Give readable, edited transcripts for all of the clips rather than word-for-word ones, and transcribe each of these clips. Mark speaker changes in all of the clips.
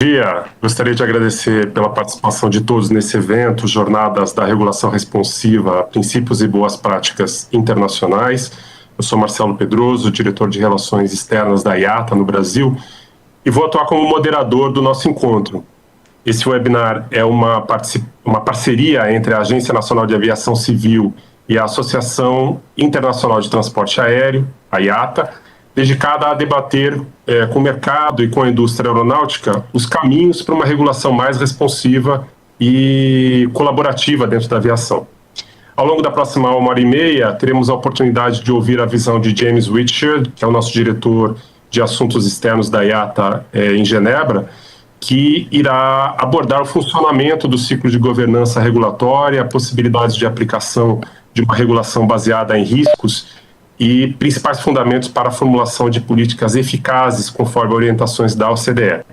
Speaker 1: dia. Gostaria de agradecer pela participação de todos nesse evento, Jornadas da Regulação Responsiva, princípios e boas práticas internacionais. Eu sou Marcelo Pedroso, diretor de Relações Externas da IATA no Brasil, e vou atuar como moderador do nosso encontro. Esse webinar é uma parceria entre a Agência Nacional de Aviação Civil e a Associação Internacional de Transporte Aéreo, a IATA, dedicada a debater com o mercado e com a indústria aeronáutica os caminhos para uma regulação mais responsiva e colaborativa dentro da aviação. Ao longo da próxima 1h30, teremos a oportunidade de ouvir a visão de James Whitshire, que é o nosso diretor de assuntos externos da IATA em Genebra, que irá abordar o funcionamento do ciclo de governança regulatória, possibilidades de aplicação de uma regulação baseada em riscos e principais fundamentos para a formulação de políticas eficazes conforme orientações da OCDE.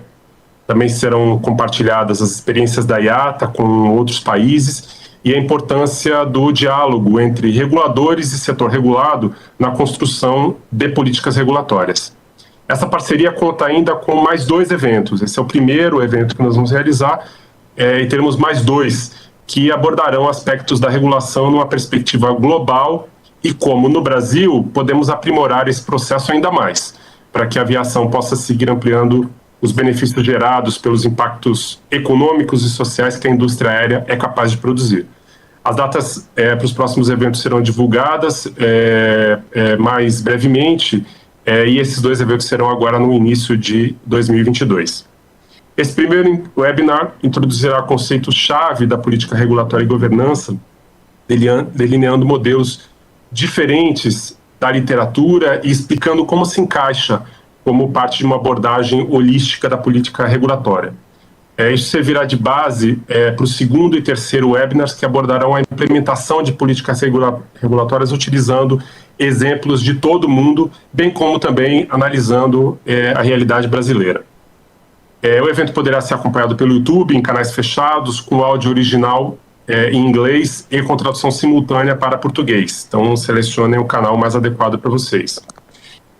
Speaker 1: Também serão compartilhadas as experiências da IATA com outros países e a importância do diálogo entre reguladores e setor regulado na construção de políticas regulatórias. Essa parceria conta ainda com mais 2 eventos. Esse é o primeiro evento que nós vamos realizar e teremos mais 2 que abordarão aspectos da regulação numa perspectiva global e como no Brasil podemos aprimorar esse processo ainda mais, para que a aviação possa seguir ampliando os benefícios gerados pelos impactos econômicos e sociais que a indústria aérea é capaz de produzir. As datas para os próximos eventos serão divulgadas mais brevemente, e esses 2 eventos serão agora no início de 2022. Esse primeiro webinar introduzirá conceitos-chave da política regulatória e governança, delineando modelos diferentes da literatura e explicando como se encaixa como parte de uma abordagem holística da política regulatória. Isso servirá de base para o segundo e terceiro webinars que abordarão a implementação de políticas regulatórias utilizando exemplos de todo o mundo, bem como também analisando a realidade brasileira. O evento poderá ser acompanhado pelo YouTube, em canais fechados, com áudio original em inglês e com tradução simultânea para português. Então, selecionem o canal mais adequado para vocês.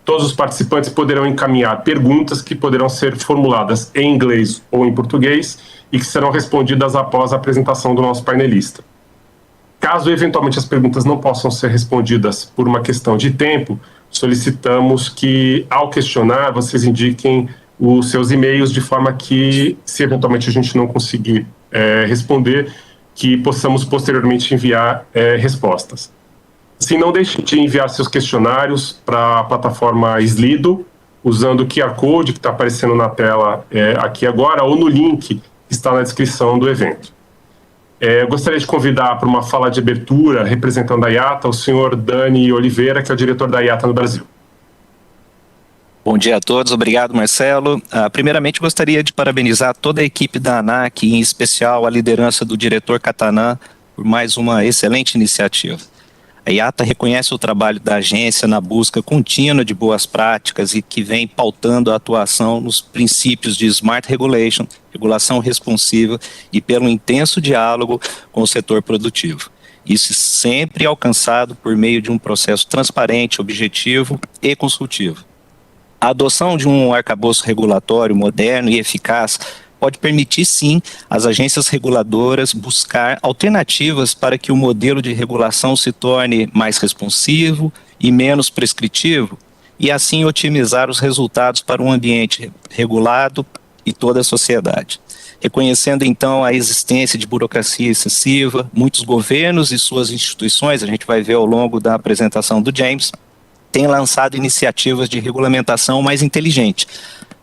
Speaker 1: Todos os participantes poderão encaminhar perguntas que poderão ser formuladas em inglês ou em português e que serão respondidas após a apresentação do nosso painelista. Caso, eventualmente, as perguntas não possam ser respondidas por uma questão de tempo, solicitamos que, ao questionar, vocês indiquem os seus e-mails de forma que, se eventualmente a gente não conseguir responder, que possamos posteriormente enviar respostas. Assim, não deixe de enviar seus questionários para a plataforma Slido, usando o QR Code que está aparecendo na tela aqui agora, ou no link que está na descrição do evento. Eu gostaria de convidar para uma fala de abertura, representando a IATA, o senhor Dani Oliveira, que é o diretor da IATA no Brasil.
Speaker 2: Bom dia a todos, obrigado Marcelo. Primeiramente gostaria de parabenizar toda a equipe da ANAC, em especial a liderança do diretor Catanã, por mais uma excelente iniciativa. A IATA reconhece o trabalho da agência na busca contínua de boas práticas e que vem pautando a atuação nos princípios de Smart Regulation, regulação responsiva e pelo intenso diálogo com o setor produtivo. Isso sempre alcançado por meio de um processo transparente, objetivo e consultivo. A adoção de um arcabouço regulatório moderno e eficaz pode permitir, sim, às agências reguladoras buscar alternativas para que o modelo de regulação se torne mais responsivo e menos prescritivo, e assim otimizar os resultados para um ambiente regulado e toda a sociedade. Reconhecendo, então, a existência de burocracia excessiva, muitos governos e suas instituições, a gente vai ver ao longo da apresentação do James, têm lançado iniciativas de regulamentação mais inteligente,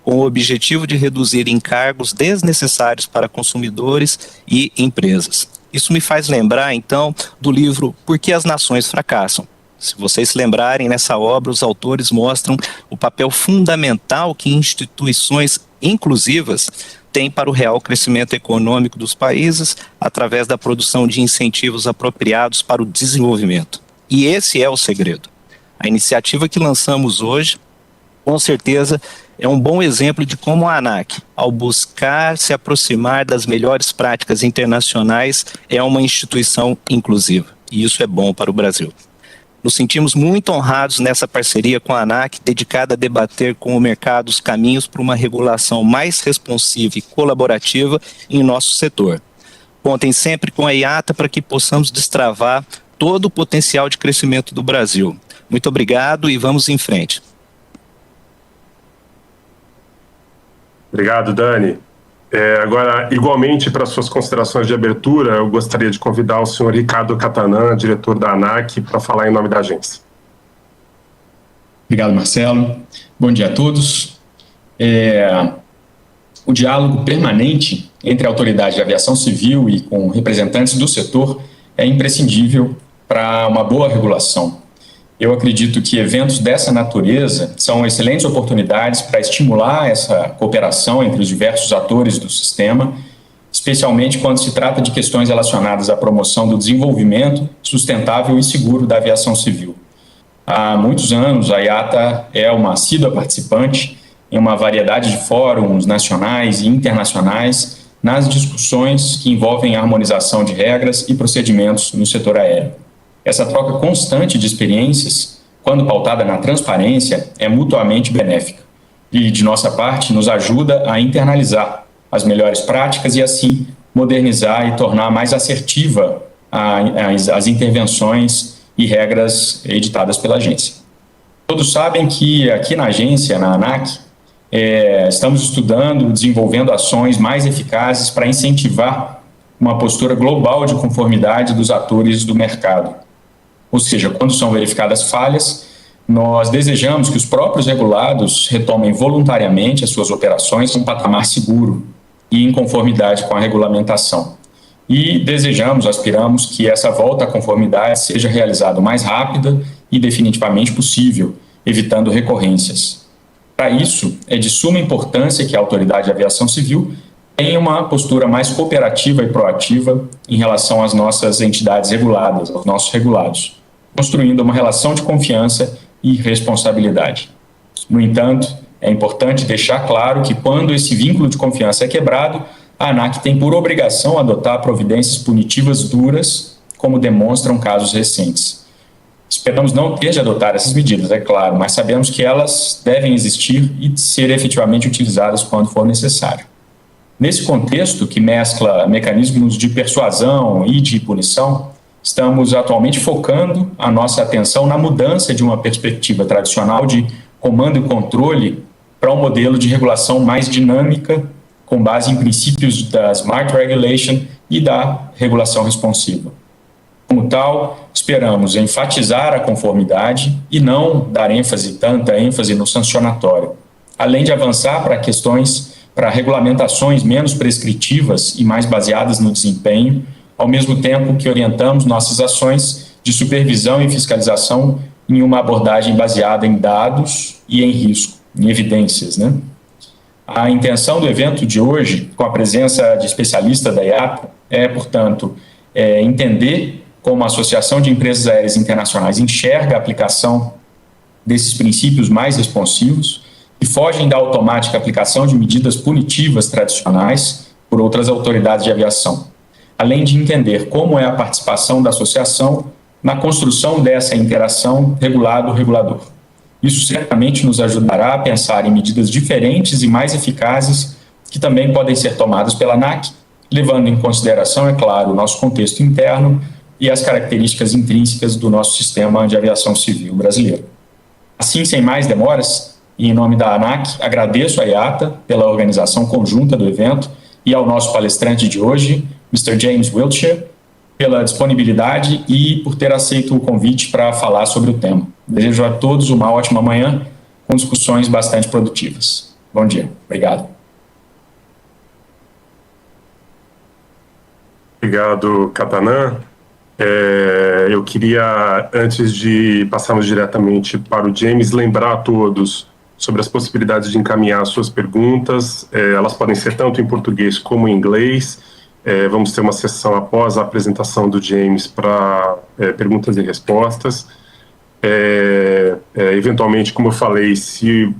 Speaker 2: com o objetivo de reduzir encargos desnecessários para consumidores e empresas. Isso me faz lembrar, então, do livro Por que as Nações Fracassam? Se vocês se lembrarem, nessa obra os autores mostram o papel fundamental que instituições inclusivas têm para o real crescimento econômico dos países através da produção de incentivos apropriados para o desenvolvimento. E esse é o segredo. A iniciativa que lançamos hoje, com certeza, é um bom exemplo de como a ANAC, ao buscar se aproximar das melhores práticas internacionais, é uma instituição inclusiva. E isso é bom para o Brasil. Nos sentimos muito honrados nessa parceria com a ANAC, dedicada a debater com o mercado os caminhos para uma regulação mais responsiva e colaborativa em nosso setor. Contem sempre com a IATA para que possamos destravar todo o potencial de crescimento do Brasil. Muito obrigado e vamos em frente.
Speaker 1: Obrigado, Dani. Agora, igualmente, para suas considerações de abertura, eu gostaria de convidar o senhor Ricardo Catanã, diretor da ANAC, para falar em nome da agência.
Speaker 3: Obrigado, Marcelo. Bom dia a todos. O diálogo permanente entre a autoridade de aviação civil e com representantes do setor é imprescindível para uma boa regulação. Eu acredito que eventos dessa natureza são excelentes oportunidades para estimular essa cooperação entre os diversos atores do sistema, especialmente quando se trata de questões relacionadas à promoção do desenvolvimento sustentável e seguro da aviação civil. Há muitos anos, a IATA é uma assídua participante em uma variedade de fóruns nacionais e internacionais nas discussões que envolvem a harmonização de regras e procedimentos no setor aéreo. Essa troca constante de experiências, quando pautada na transparência, é mutuamente benéfica e, de nossa parte, nos ajuda a internalizar as melhores práticas e, assim, modernizar e tornar mais assertiva as intervenções e regras editadas pela agência. Todos sabem que aqui na agência, na ANAC, estamos estudando, desenvolvendo ações mais eficazes para incentivar uma postura global de conformidade dos atores do mercado. Ou seja, quando são verificadas falhas, nós desejamos que os próprios regulados retomem voluntariamente as suas operações em um patamar seguro e em conformidade com a regulamentação. E desejamos, aspiramos que essa volta à conformidade seja realizada o mais rápida e definitivamente possível, evitando recorrências. Para isso, é de suma importância que a Autoridade de Aviação Civil tenha uma postura mais cooperativa e proativa em relação às nossas entidades reguladas, aos nossos regulados, construindo uma relação de confiança e responsabilidade. No entanto, é importante deixar claro que quando esse vínculo de confiança é quebrado, a ANAC tem por obrigação adotar providências punitivas duras, como demonstram casos recentes. Esperamos não ter de adotar essas medidas, é claro, mas sabemos que elas devem existir e ser efetivamente utilizadas quando for necessário. Nesse contexto, que mescla mecanismos de persuasão e de punição, estamos atualmente focando a nossa atenção na mudança de uma perspectiva tradicional de comando e controle para um modelo de regulação mais dinâmica, com base em princípios da Smart Regulation e da regulação responsiva. Como tal, esperamos enfatizar a conformidade e não dar tanta ênfase no sancionatório, além de avançar para regulamentações menos prescritivas e mais baseadas no desempenho, ao mesmo tempo que orientamos nossas ações de supervisão e fiscalização em uma abordagem baseada em dados e em risco, em evidências, né? A intenção do evento de hoje, com a presença de especialistas da IATA, portanto, entender como a Associação de Empresas Aéreas Internacionais enxerga a aplicação desses princípios mais responsivos, que fogem da automática aplicação de medidas punitivas tradicionais por outras autoridades de aviação, além de entender como é a participação da associação na construção dessa interação regulado-regulador. Isso certamente nos ajudará a pensar em medidas diferentes e mais eficazes que também podem ser tomadas pela ANAC, levando em consideração, é claro, o nosso contexto interno e as características intrínsecas do nosso sistema de aviação civil brasileiro. Assim, sem mais demoras, e em nome da ANAC, agradeço à IATA pela organização conjunta do evento e ao nosso palestrante de hoje, Mr. James Wiltshire, pela disponibilidade e por ter aceito o convite para falar sobre o tema. Desejo a todos uma ótima manhã, com discussões bastante produtivas. Bom dia. Obrigado.
Speaker 1: Obrigado, Catanã. Eu queria, antes de passarmos diretamente para o James, lembrar a todos sobre as possibilidades de encaminhar suas perguntas. Elas podem ser tanto em português como em inglês. Vamos ter uma sessão após a apresentação do James para perguntas e respostas. Eventualmente, como eu falei, se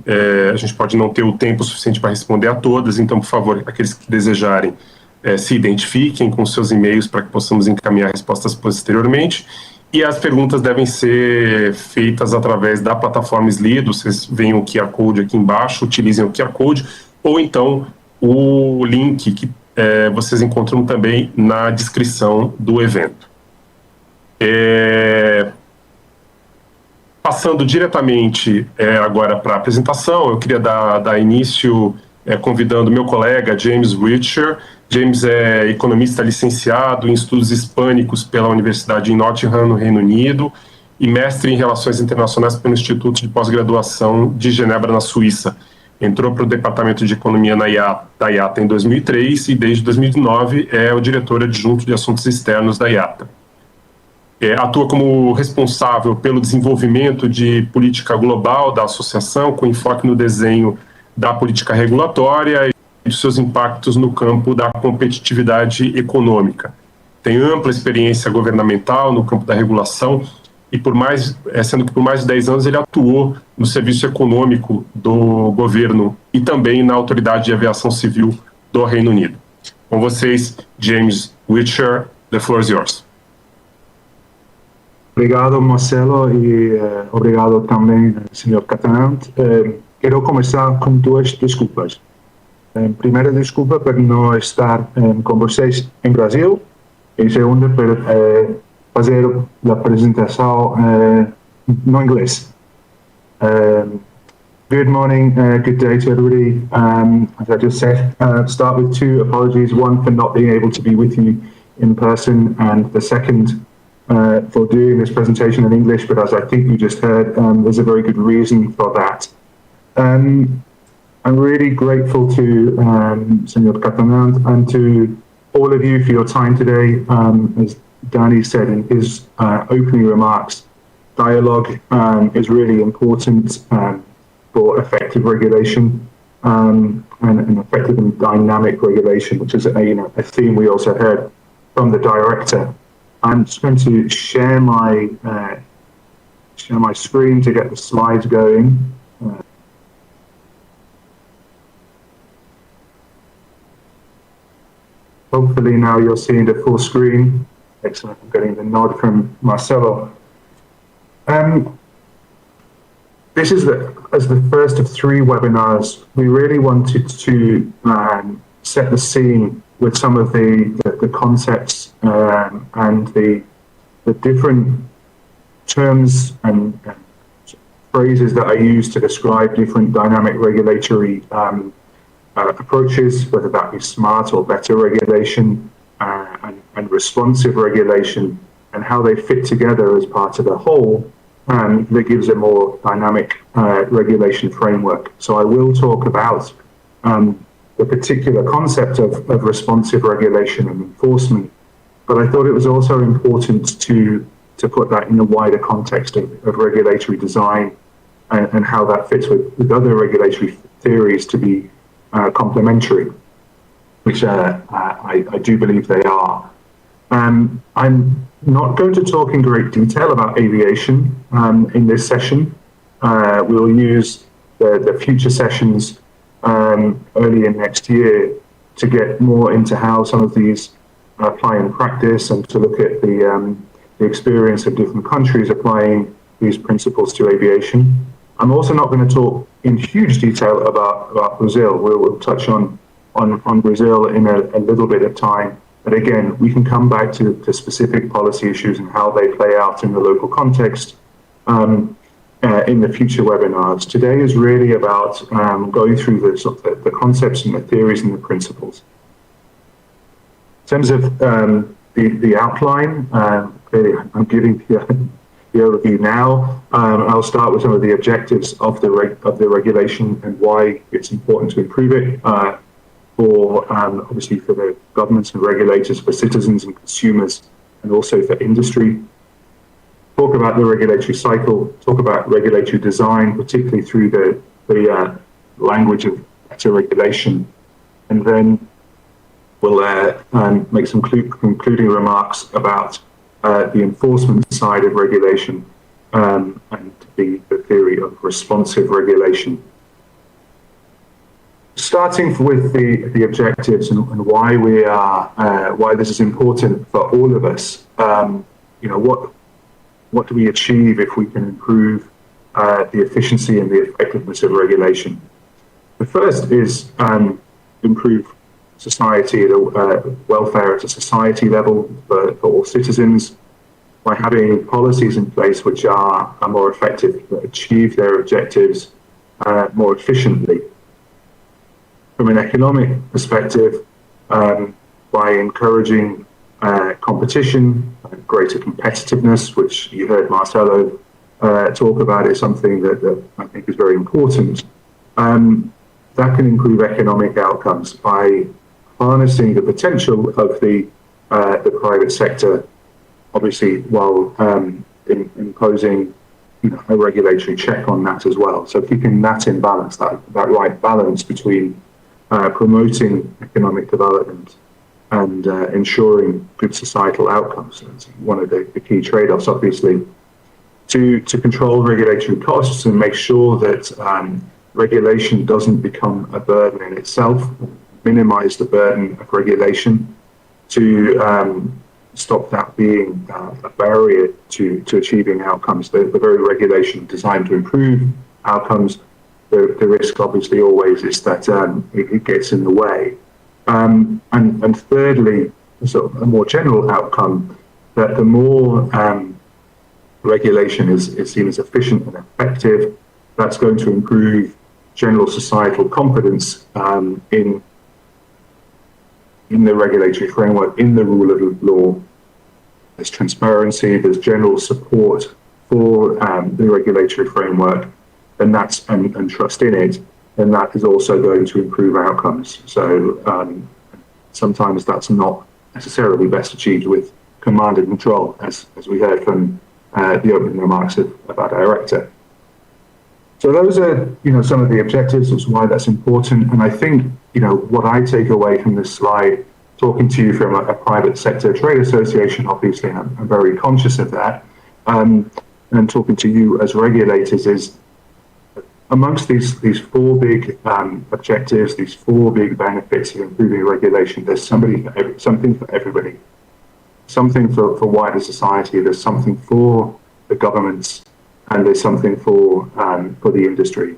Speaker 1: a gente pode não ter o tempo suficiente para responder a todas, então, por favor, aqueles que desejarem, se identifiquem com seus e-mails para que possamos encaminhar respostas posteriormente. E as perguntas devem ser feitas através da plataforma Slido. Vocês veem o QR Code aqui embaixo, utilizem o QR Code, ou então o link que vocês encontram também na descrição do evento. Passando diretamente agora para a apresentação, eu queria dar início convidando meu colega James Whitcher. James é economista licenciado em estudos hispânicos pela Universidade de Nottingham, no Reino Unido, e mestre em relações internacionais pelo Instituto de Pós-Graduação de Genebra, na Suíça. Entrou para o Departamento de Economia da IATA em 2003 e desde 2009 é o diretor adjunto de assuntos externos da IATA. Atua como responsável pelo desenvolvimento de política global da associação, com enfoque no desenho da política regulatória e dos seus impactos no campo da competitividade econômica. Tem ampla experiência governamental no campo da regulação e sendo que por mais de 10 anos ele atuou no serviço econômico do governo e também na Autoridade de Aviação Civil do Reino Unido. Com vocês, James Whitcher, the floor is yours.
Speaker 4: Obrigado, Marcelo, e obrigado também, Sr. Catalante. Quero começar com duas desculpas. Primeira desculpa por não estar com vocês em Brasil, e segunda por fazer a apresentação no inglês. Good morning, good day to everybody. As I just said, start with two apologies. One for not being able to be with you in person, and the second for doing this presentation in English, but as I think you just heard, there's a very good reason for that. I'm really grateful to Senor Catalan and to all of you for your time today. As Danny said in his opening remarks, dialogue is really important for effective regulation and effective and dynamic regulation, which is a theme we also heard from the director. I'm just going to share my screen to get the slides going. Hopefully now you're seeing the full screen. Excellent, I'm getting the nod from Marcelo. This is as the first of 3 webinars. We really wanted to set the scene with some of the concepts and the different terms and phrases that are used to describe different dynamic regulatory approaches, whether that be smart or better regulation and responsive regulation, and how they fit together as part of a whole that gives a more dynamic regulation framework. So I will talk about the particular concept of responsive regulation and enforcement, but I thought it was also important to put that in the wider context of regulatory design and how that fits with other regulatory theories to be complementary, which I do believe they are. I'm not going to talk in great detail about aviation in this session. We'll use the future sessions early in next year to get more into how some of these apply in practice and to look at the experience of different countries applying these principles to aviation. I'm also not going to talk in huge detail about Brazil. We'll touch on Brazil in a little bit of time. But again, we can come back to specific policy issues and how they play out in the local context in the future webinars. Today is really about going through the concepts and the theories and the principles. In terms of the outline, clearly I'm giving the overview now. I'll start with some of the objectives of the regulation and why it's important to improve it. Obviously for the governments and regulators, for citizens and consumers, and also for industry. Talk about the regulatory cycle, talk about regulatory design, particularly through the language of better regulation, and then we'll make some concluding remarks about the enforcement side of regulation and the theory of responsive regulation. Starting with the objectives and why why this is important for all of us. what do we achieve if we can improve the efficiency and the effectiveness of regulation? The first is improve society, welfare at a society level for all citizens by having policies in place which are more effective, that achieve their objectives more efficiently. From an economic perspective, by encouraging competition, greater competitiveness, which you heard Marcelo talk about, is something that I think is very important. That can improve economic outcomes by harnessing the potential of the private sector, obviously, while imposing a regulatory check on that as well. So keeping that in balance, that right balance between promoting economic development and ensuring good societal outcomes. That's one of the key trade-offs, obviously, to control regulatory costs and make sure that regulation doesn't become a burden in itself, minimize the burden of regulation to stop that being a barrier to achieving outcomes. The very regulation designed to improve outcomes, the risk obviously always is that it gets in the way. And thirdly, sort of a more general outcome, that the more regulation is seen as efficient and effective, that's going to improve general societal confidence in the regulatory framework, in the rule of law. There's transparency, there's general support for the regulatory framework, and trust in it, and that is also going to improve outcomes. So sometimes that's not necessarily best achieved with command and control, as we heard from the opening remarks of our director. So those are, some of the objectives. That's why that's important. And I think, what I take away from this slide, talking to you from a private sector trade association, obviously I'm very conscious of that, and talking to you as regulators, is amongst these four big objectives, these four big benefits of improving regulation, there's something for everybody. Something for wider society, there's something for the governments, and there's something for the industry.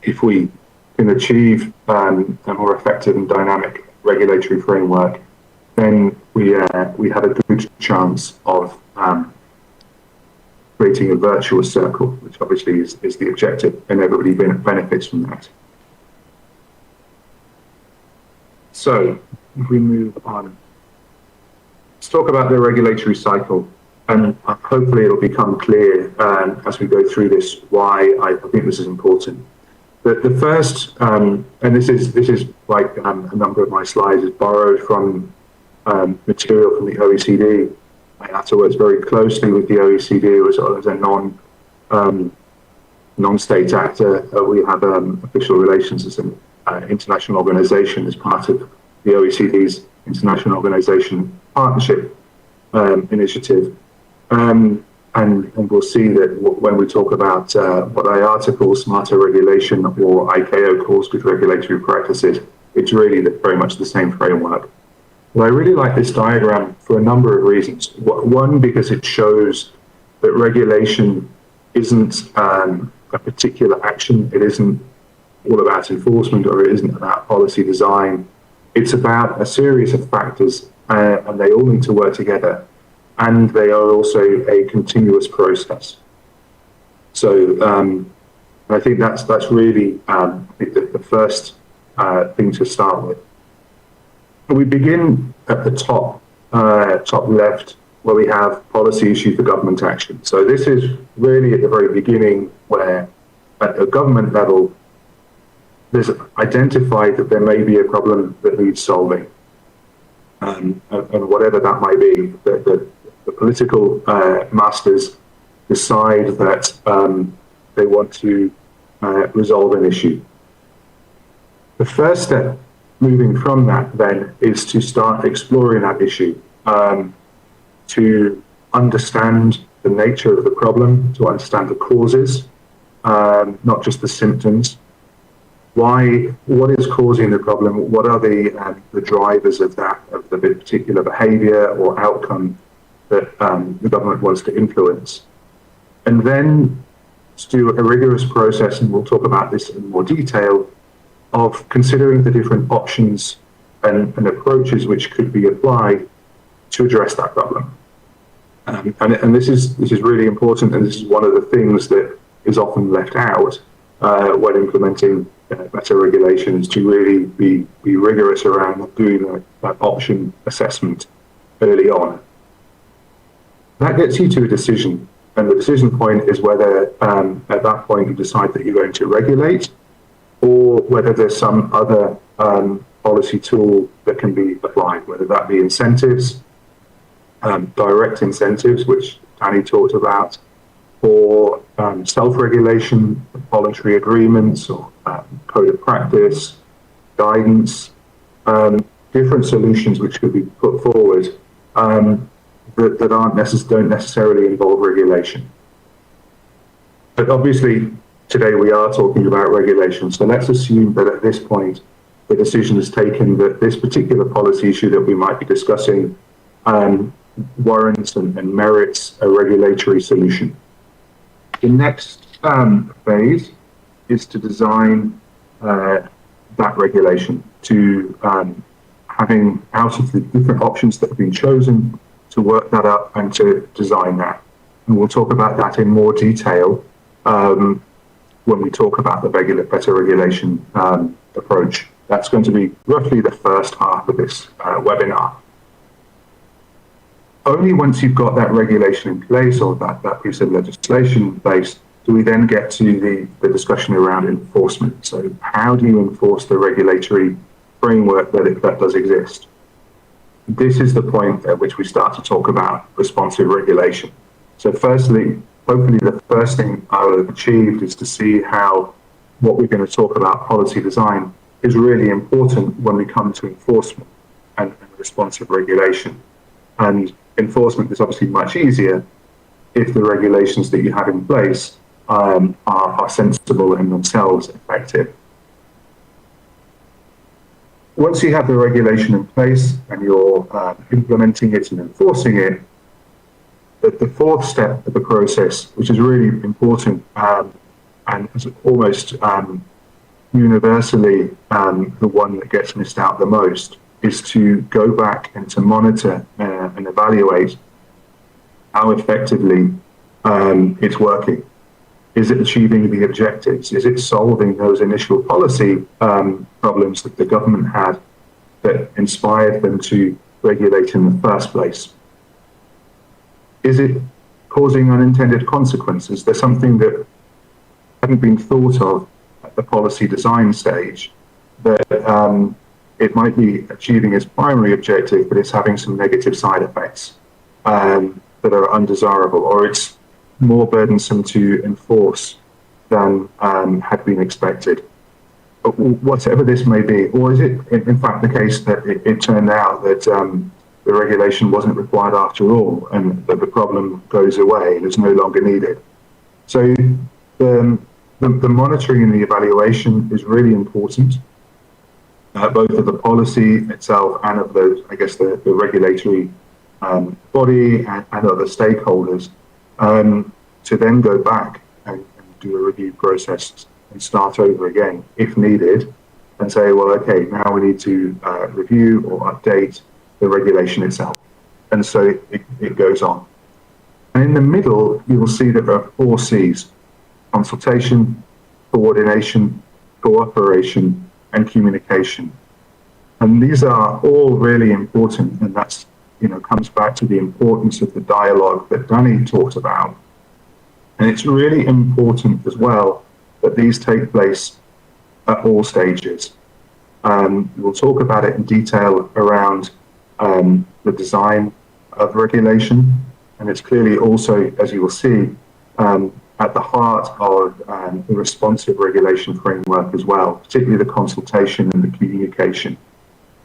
Speaker 4: If we can achieve a more effective and dynamic regulatory framework, then we have a good chance of creating a virtuous circle, which obviously is the objective, and everybody benefits from that. So, if we move on, let's talk about the regulatory cycle, and hopefully it'll become clear as we go through this why I think this is important. The first, and this is like a number of my slides, is borrowed from material from the OECD. IATA works very closely with the OECD as a non-state actor. We have official relations as an international organization as part of the OECD's International Organization Partnership Initiative. And we'll see that when we talk about what IATA calls smarter regulation, or ICAO calls good regulatory practices, it's really very much the same framework. Well, I really like this diagram for a number of reasons. One, because it shows that regulation isn't a particular action. It isn't all about enforcement, or it isn't about policy design. It's about a series of factors, and they all need to work together. And they are also a continuous process. So I think that's really the first thing to start with. We begin at the top left, where we have policy issue for government action. So this is really at the very beginning, where at a government level, there's identified that there may be a problem that needs solving. And whatever that might be, the political masters decide that they want to resolve an issue. The first step moving from that then is to start exploring that issue, to understand the nature of the problem, to understand the causes, not just the symptoms. What is causing the problem? What are the drivers of the particular behavior or outcome that the government wants to influence. And then to do a rigorous process, and we'll talk about this in more detail, of considering the different options and approaches which could be applied to address that problem. And this is really important, and this is one of the things that is often left out when implementing better regulations, to really be rigorous around doing that option assessment early on. That gets you to a decision, and the decision point is whether at that point you decide that you're going to regulate, or whether there's some other policy tool that can be applied, whether that be incentives, direct incentives, which Danny talked about, or self-regulation, voluntary agreements, or code of practice, guidance, different solutions which could be put forward that don't necessarily involve regulation. But obviously, today we are talking about regulation, so let's assume that at this point the decision is taken that this particular policy issue that we might be discussing warrants and merits a regulatory solution. The next phase is to design that regulation, to having out of the different options that have been chosen, to work that up and to design that. And we'll talk about that in more detail when we talk about the better regulation approach. That's going to be roughly the first half of this webinar. Only once you've got that regulation in place, or that piece of legislation in place, do we then get to the discussion around enforcement. So how do you enforce the regulatory framework that does exist? This is the point at which we start to talk about responsive regulation. So firstly, hopefully the first thing I will have achieved is to see how what we're going to talk about, policy design, is really important when we come to enforcement and responsive regulation. And enforcement is obviously much easier if the regulations that you have in place are sensible and themselves effective. Once you have the regulation in place and you're implementing it and enforcing it, the fourth step of the process, which is really important and is almost universally the one that gets missed out the most, is to go back and to monitor and evaluate how effectively it's working. Is it achieving the objectives? Is it solving those initial policy problems that the government had that inspired them to regulate in the first place? Is it causing unintended consequences? There's something that hadn't been thought of at the policy design stage, that it might be achieving its primary objective, but it's having some negative side effects that are undesirable, or it's more burdensome to enforce than had been expected. But whatever this may be, or is it in fact the case that it turned out that the regulation wasn't required after all, and that the problem goes away and is no longer needed? So the monitoring and the evaluation is really important, both of the policy itself and of the regulatory body and other stakeholders, to then go back and do a review process and start over again if needed, and say, well, okay, now we need to review or update the regulation itself. And so it goes on. And in the middle, you will see that there are 4 C's: consultation, coordination, cooperation, and communication. And these are all really important, and that's, comes back to the importance of the dialogue that Danny talked about. And it's really important as well that these take place at all stages. We'll talk about it in detail around the design of regulation, and it's clearly also, as you will see, at the heart of the responsive regulation framework as well, particularly the consultation and the communication.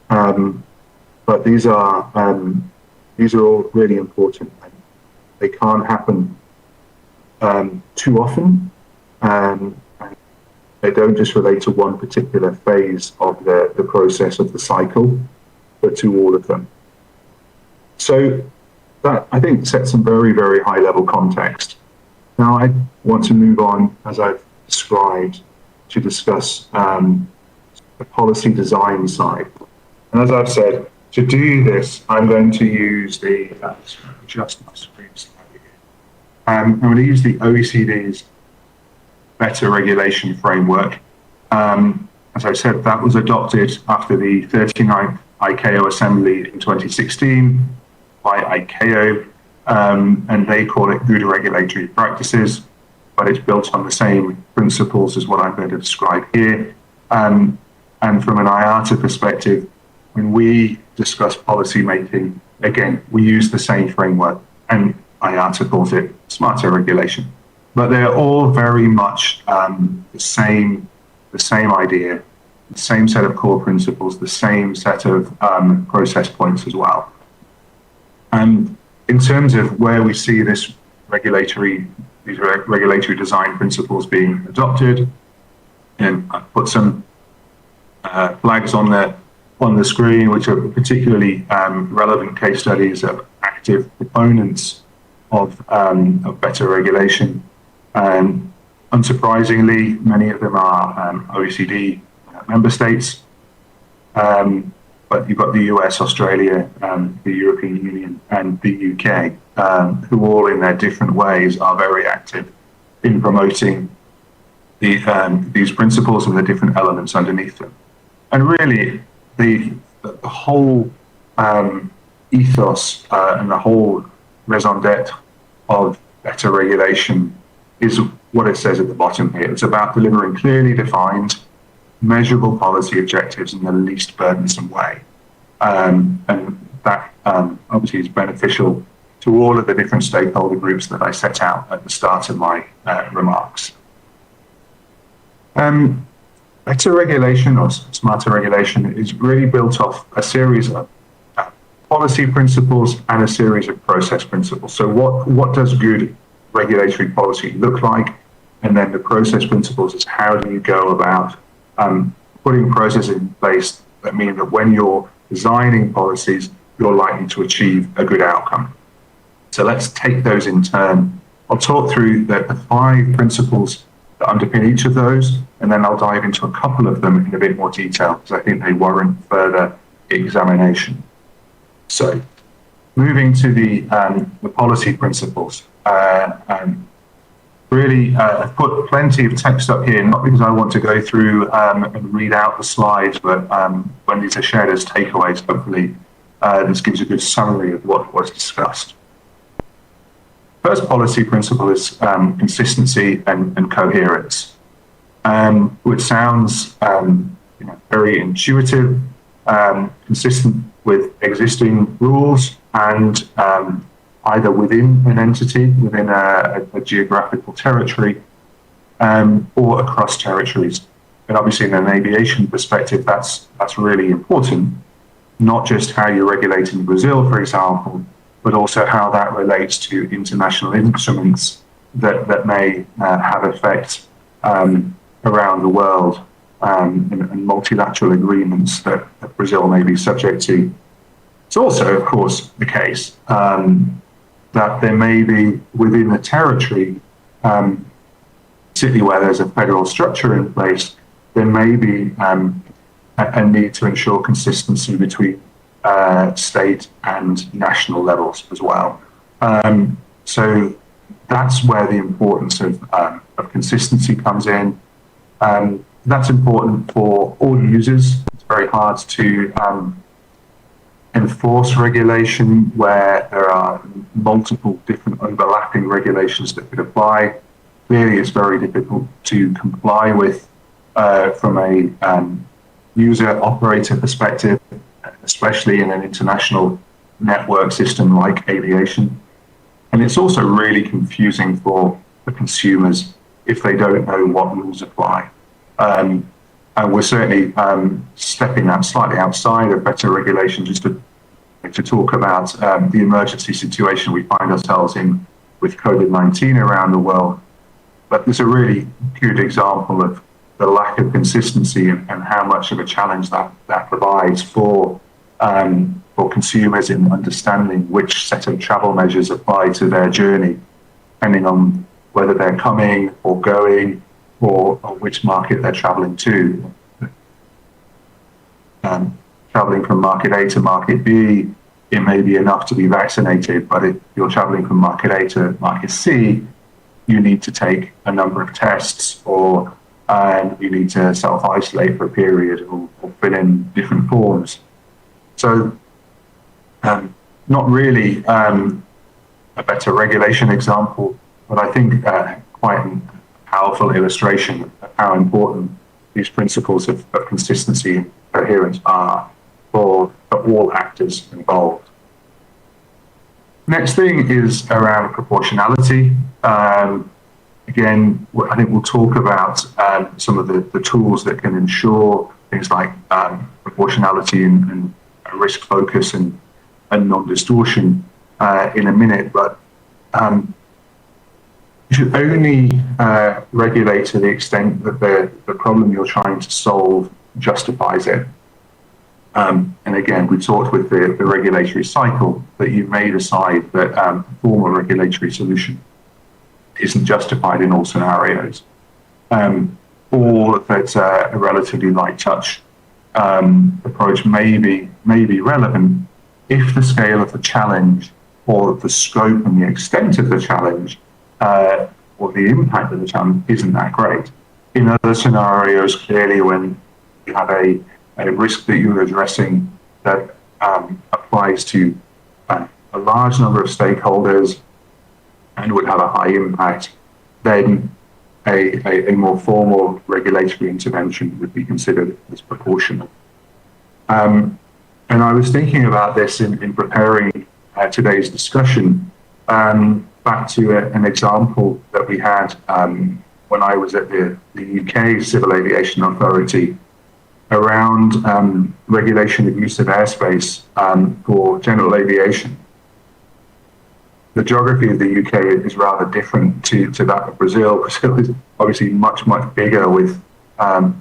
Speaker 4: But these are all really important. They can't happen too often, and they don't just relate to one particular phase of the process of the cycle, but to all of them. So that, I think, sets some very, very high level context. Now I want to move on, as I've described, to discuss the policy design side. And as I've said, to do this, I'm going to use adjust my screen slightly here. I'm going to use the OECD's Better Regulation Framework. As I said, that was adopted after the 39th ICAO Assembly in 2016 by ICAO, and they call it good regulatory practices, but it's built on the same principles as what I'm going to describe here. And from an IATA perspective, when we discuss policy making, again, we use the same framework, and IATA calls it smarter regulation. But they're all very much the same idea, the same set of core principles, the same set of process points as well. And in terms of where we see these regulatory design principles being adopted, and I've put some flags on the screen, which are particularly relevant case studies of active proponents of better regulation. Unsurprisingly, many of them are OECD member states, but you've got the US, Australia, the European Union, and the UK, who all in their different ways are very active in promoting these principles and the different elements underneath them. And really, the whole ethos and the whole raison d'etre of better regulation is what it says at the bottom here. It's about delivering clearly defined, measurable policy objectives in the least burdensome way. And that obviously is beneficial to all of the different stakeholder groups that I set out at the start of my remarks. Better regulation, or smarter regulation, is really built off a series of policy principles and a series of process principles. So what does good regulatory policy look like? And then the process principles is how do you go about putting processes in place that mean that when you're designing policies, you're likely to achieve a good outcome. So let's take those in turn. I'll talk through the 5 principles that underpin each of those, and then I'll dive into a couple of them in a bit more detail because I think they warrant further examination. So, moving to the policy principles. Really, I've put plenty of text up here, not because I want to go through and read out the slides, but when these are shared as takeaways, hopefully this gives a good summary of what was discussed. First policy principle is consistency and coherence, which sounds very intuitive, consistent with existing rules and either within an entity, within a geographical territory, or across territories. And obviously in an aviation perspective, that's really important, not just how you regulate in Brazil, for example, but also how that relates to international instruments that may have effect around the world, and multilateral agreements that Brazil may be subject to. It's also, of course, the case that there may be within a territory, particularly where there's a federal structure in place, there may be a need to ensure consistency between state and national levels as well. So that's where the importance of consistency comes in. That's important for all users. It's very hard to enforce regulation where there are multiple different overlapping regulations that could apply. Clearly, it's very difficult to comply with from a user-operator perspective, especially in an international network system like aviation. And it's also really confusing for the consumers if they don't know what rules apply. And we're certainly stepping out slightly outside of better regulation just to talk about the emergency situation we find ourselves in with COVID-19 around the world. But there's a really good example of the lack of consistency and how much of a challenge that provides for for consumers in understanding which set of travel measures apply to their journey, depending on whether they're coming or going or which market they're traveling to. Traveling from market A to market B, it may be enough to be vaccinated, but if you're traveling from market A to market C, you need to take a number of tests, or you need to self-isolate for a period, or fill in different forms. So not really a better regulation example, but I think quite a powerful illustration of how important these principles of consistency and coherence are for all actors involved. Next thing is around proportionality. Again, I think we'll talk about some of the tools that can ensure things like proportionality and risk focus and non-distortion in a minute, but you should only regulate to the extent that the problem you're trying to solve justifies it. And again, we talked with the regulatory cycle that you may decide that a formal regulatory solution isn't justified in all scenarios, or that a relatively light touch approach may be relevant if the scale of the challenge or the scope and the extent of the challenge or the impact of the challenge isn't that great. In other scenarios, clearly when you have a risk that you're addressing that applies to a large number of stakeholders and would have a high impact, then a more formal regulatory intervention would be considered as proportional. And I was thinking about this in preparing today's discussion, back to an example that we had when I was at the UK Civil Aviation Authority around regulation of use of airspace for general aviation. The geography of the UK is rather different to that of Brazil. Brazil is obviously much bigger with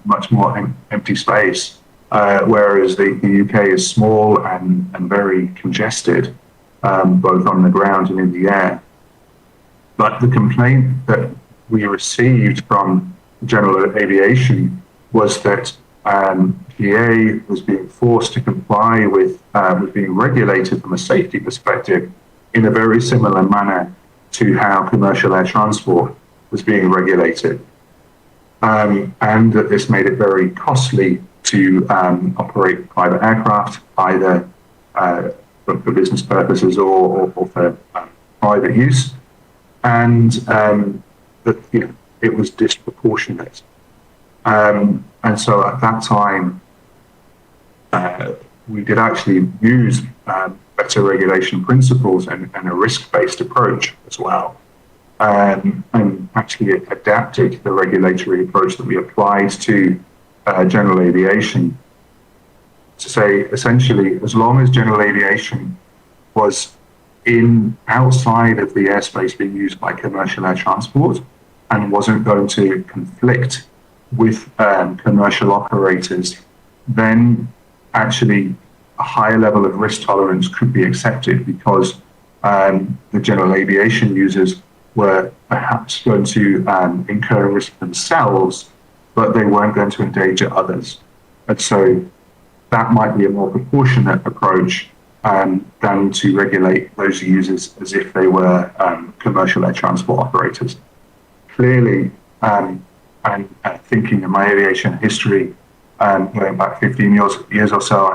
Speaker 4: much more empty space, whereas the UK is small and very congested, both on the ground and in the air. But the complaint that we received from general aviation was that GA was being forced to comply with being regulated from a safety perspective in a very similar manner to how commercial air transport was being regulated. And that this made it very costly to operate private aircraft, either for business purposes or for private use. And that it was disproportionate. And so at that time, we did actually use better regulation principles and a risk-based approach as well, and actually adapted the regulatory approach that we applied to general aviation to say, essentially, as long as general aviation was outside of the airspace being used by commercial air transport and wasn't going to conflict with commercial operators, then actually a higher level of risk tolerance could be accepted, because the general aviation users were perhaps going to incur risk themselves, but they weren't going to endanger others. And so that might be a more proportionate approach than to regulate those users as if they were commercial air transport operators. Clearly, and thinking of my aviation history, going back 15 years or so,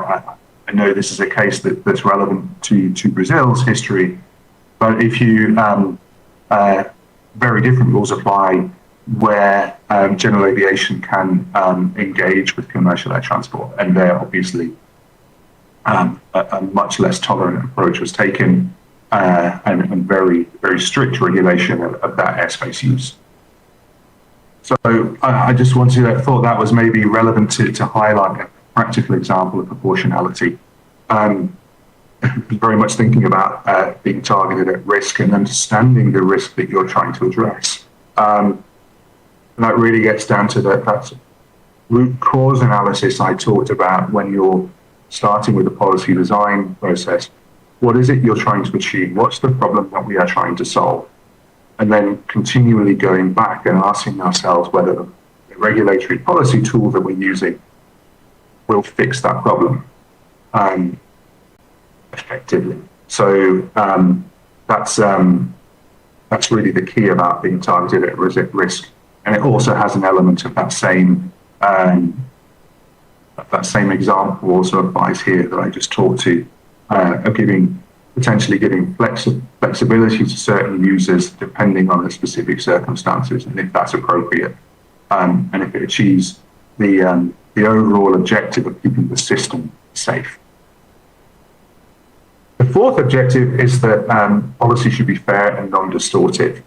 Speaker 4: I know this is a case that's relevant to Brazil's history, but if you, very different rules apply where general aviation can engage with commercial air transport, and there obviously a much less tolerant approach was taken, and very strict regulation of that airspace use. So I just thought that was maybe relevant to highlight a practical example of proportionality. Very much thinking about being targeted at risk and understanding the risk that you're trying to address. And that really gets down to that root cause analysis I talked about when you're starting with the policy design process. What is it you're trying to achieve? What's the problem that we are trying to solve? And then continually going back and asking ourselves whether the regulatory policy tool that we're using will fix that problem effectively. So that's really the key about being targeted at risk. And it also has an element of that same example also applies here that I just talked to, of potentially giving flexibility to certain users depending on the specific circumstances and if that's appropriate, and if it achieves the overall objective of keeping the system safe. The fourth objective is that policy should be fair and non-distortive.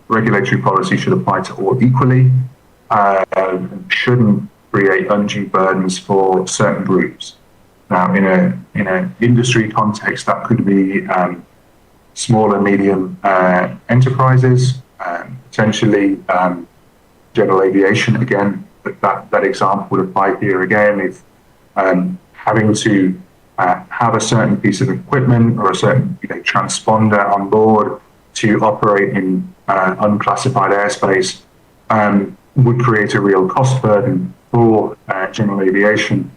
Speaker 4: Regulatory policy should apply to all equally, and shouldn't create undue burdens for certain groups. Now, in an industry context, that could be small and medium enterprises, potentially general aviation. Again, that example would apply here again. If having to have a certain piece of equipment or a certain transponder on board to operate in unclassified airspace would create a real cost burden for general aviation,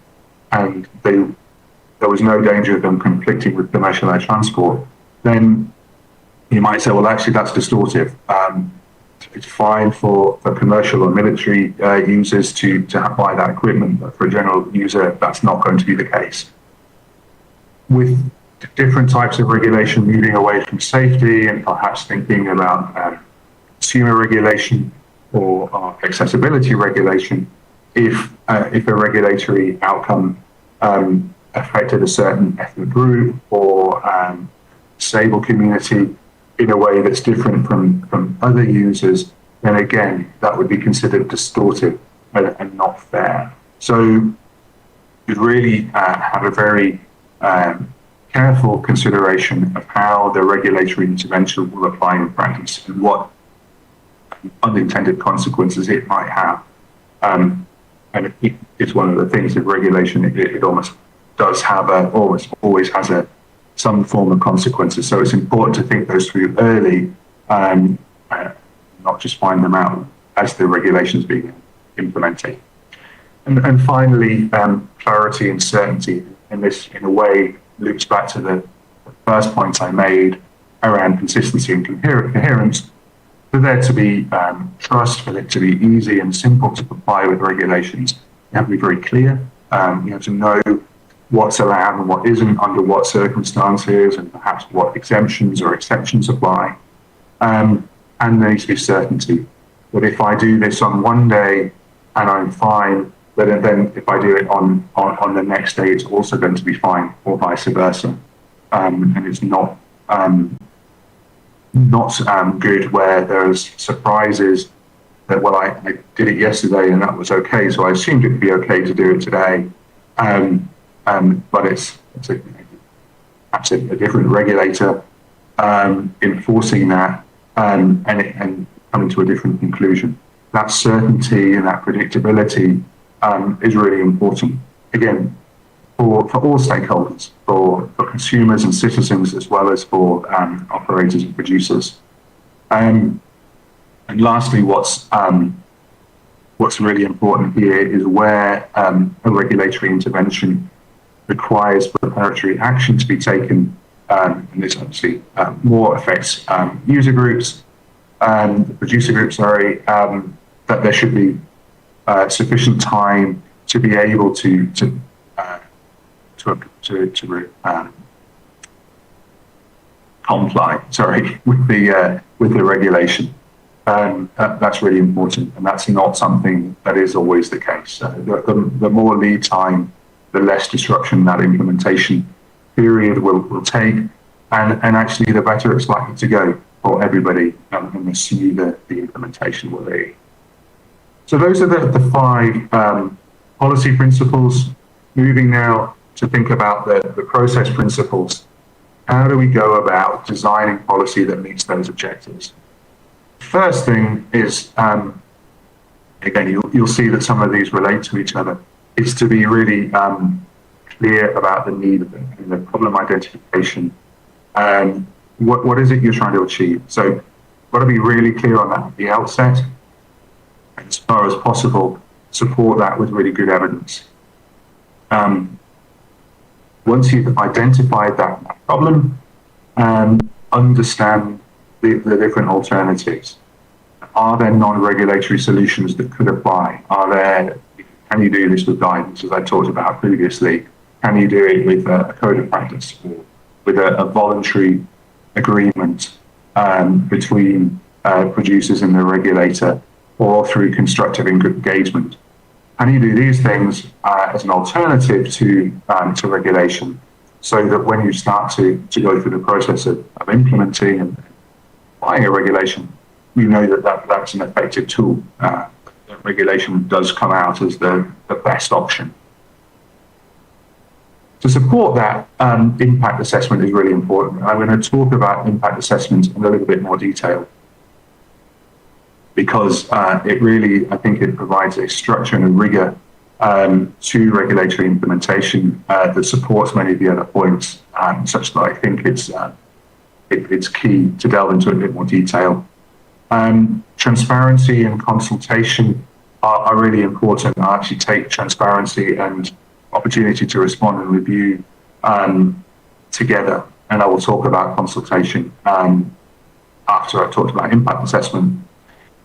Speaker 4: and there was no danger of them conflicting with commercial air transport, then you might say, well, actually, that's distortive. It's fine for commercial or military users to buy that equipment, but for a general user, that's not going to be the case. With different types of regulation moving away from safety and perhaps thinking about consumer regulation or accessibility regulation, if a regulatory outcome affected a certain ethnic group or disabled community in a way that's different from other users, then again, that would be considered distortive and not fair. So you'd really have a very careful consideration of how the regulatory intervention will apply in practice and what unintended consequences it might have. And it's one of the things of regulation, it almost does have always has some form of consequences. So it's important to think those through early, not just find them out as the regulations being implemented. And finally, clarity and certainty. And this, in a way, loops back to the first point I made around consistency and coherence. For there to be trust, for it to be easy and simple to comply with regulations, you have to be very clear. You have to know what's allowed and what isn't, under what circumstances, and perhaps what exemptions or exceptions apply. And there needs to be certainty that if I do this on one day and I'm fine, but then if I do it on the next day, it's also going to be fine, or vice versa. And it's not good where there's surprises that, well, I did it yesterday and that was okay, so I assumed it would be okay to do it today. But it's perhaps a different regulator enforcing that and coming to a different conclusion. That certainty and that predictability is really important, again, for all stakeholders, for consumers and citizens, as well as for operators and producers. And lastly, what's really important here is where a regulatory intervention requires preparatory action to be taken, and this obviously more affects user groups, producer groups, that there should be sufficient time to be able to comply, with the regulation. That's really important, and that's not something that is always the case. The more lead time, the less disruption that implementation period will take, and actually the better it's likely to go for everybody, and the smoother the implementation will be. So those are the five policy principles. Moving now to think about the process principles. How do we go about designing policy that meets those objectives? First thing is, again, you'll see that some of these relate to each other, is to be really clear about the need and the problem identification. What is it you're trying to achieve? So, got to be really clear on that at the outset, and as far as possible, support that with really good evidence. Once you've identified that problem, understand the different alternatives. Are there non-regulatory solutions that could apply? Can you do this with guidance, as I talked about previously? Can you do it with a code of practice or with a voluntary agreement between producers and the regulator, or through constructive engagement? Can you do these things as an alternative to regulation, so that when you start to go through the process of implementing and applying a regulation, you know that's an effective tool. That regulation does come out as the best option. To support that, impact assessment is really important. I'm going to talk about impact assessment in a little bit more detail, because it really, I think it provides a structure and a rigor to regulatory implementation that supports many of the other points, such that I think it's key to delve into a bit more detail. Transparency and consultation are really important. I actually take transparency and opportunity to respond and review together, and I will talk about consultation after I've talked about impact assessment.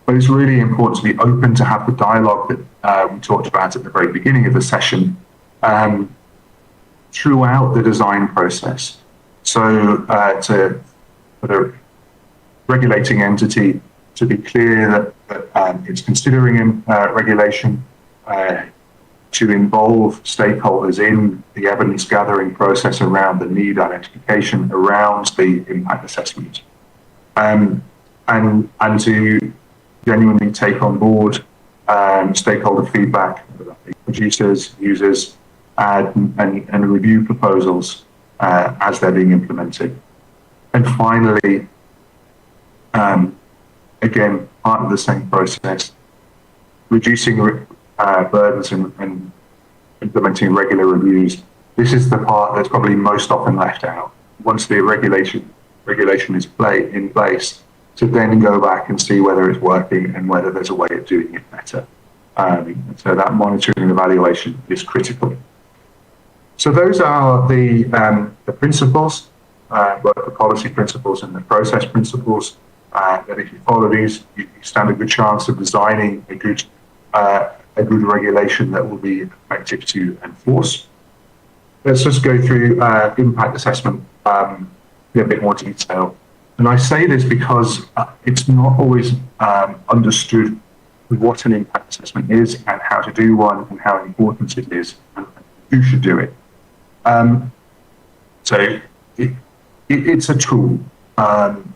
Speaker 4: But it's really important to be open to have the dialogue that we talked about at the very beginning of the session throughout the design process. So for the regulating entity to be clear that it's considering regulation, to involve stakeholders in the evidence gathering process around the need identification, around the impact assessment, and to genuinely take on board stakeholder feedback, producers, users, and review proposals as they're being implemented. And finally, again, part of the same process, reducing burdens and implementing regular reviews. This is the part that's probably most often left out. Once the regulation is in place, to then go back and see whether it's working and whether there's a way of doing it better. So that monitoring and evaluation is critical. So those are the principles, both the policy principles and the process principles, that if you follow these, you stand a good chance of designing a good regulation that will be effective to enforce. Let's just go through impact assessment in a bit more detail. And I say this because it's not always understood what an impact assessment is and how to do one and how important it is and who should do it. So it's a tool.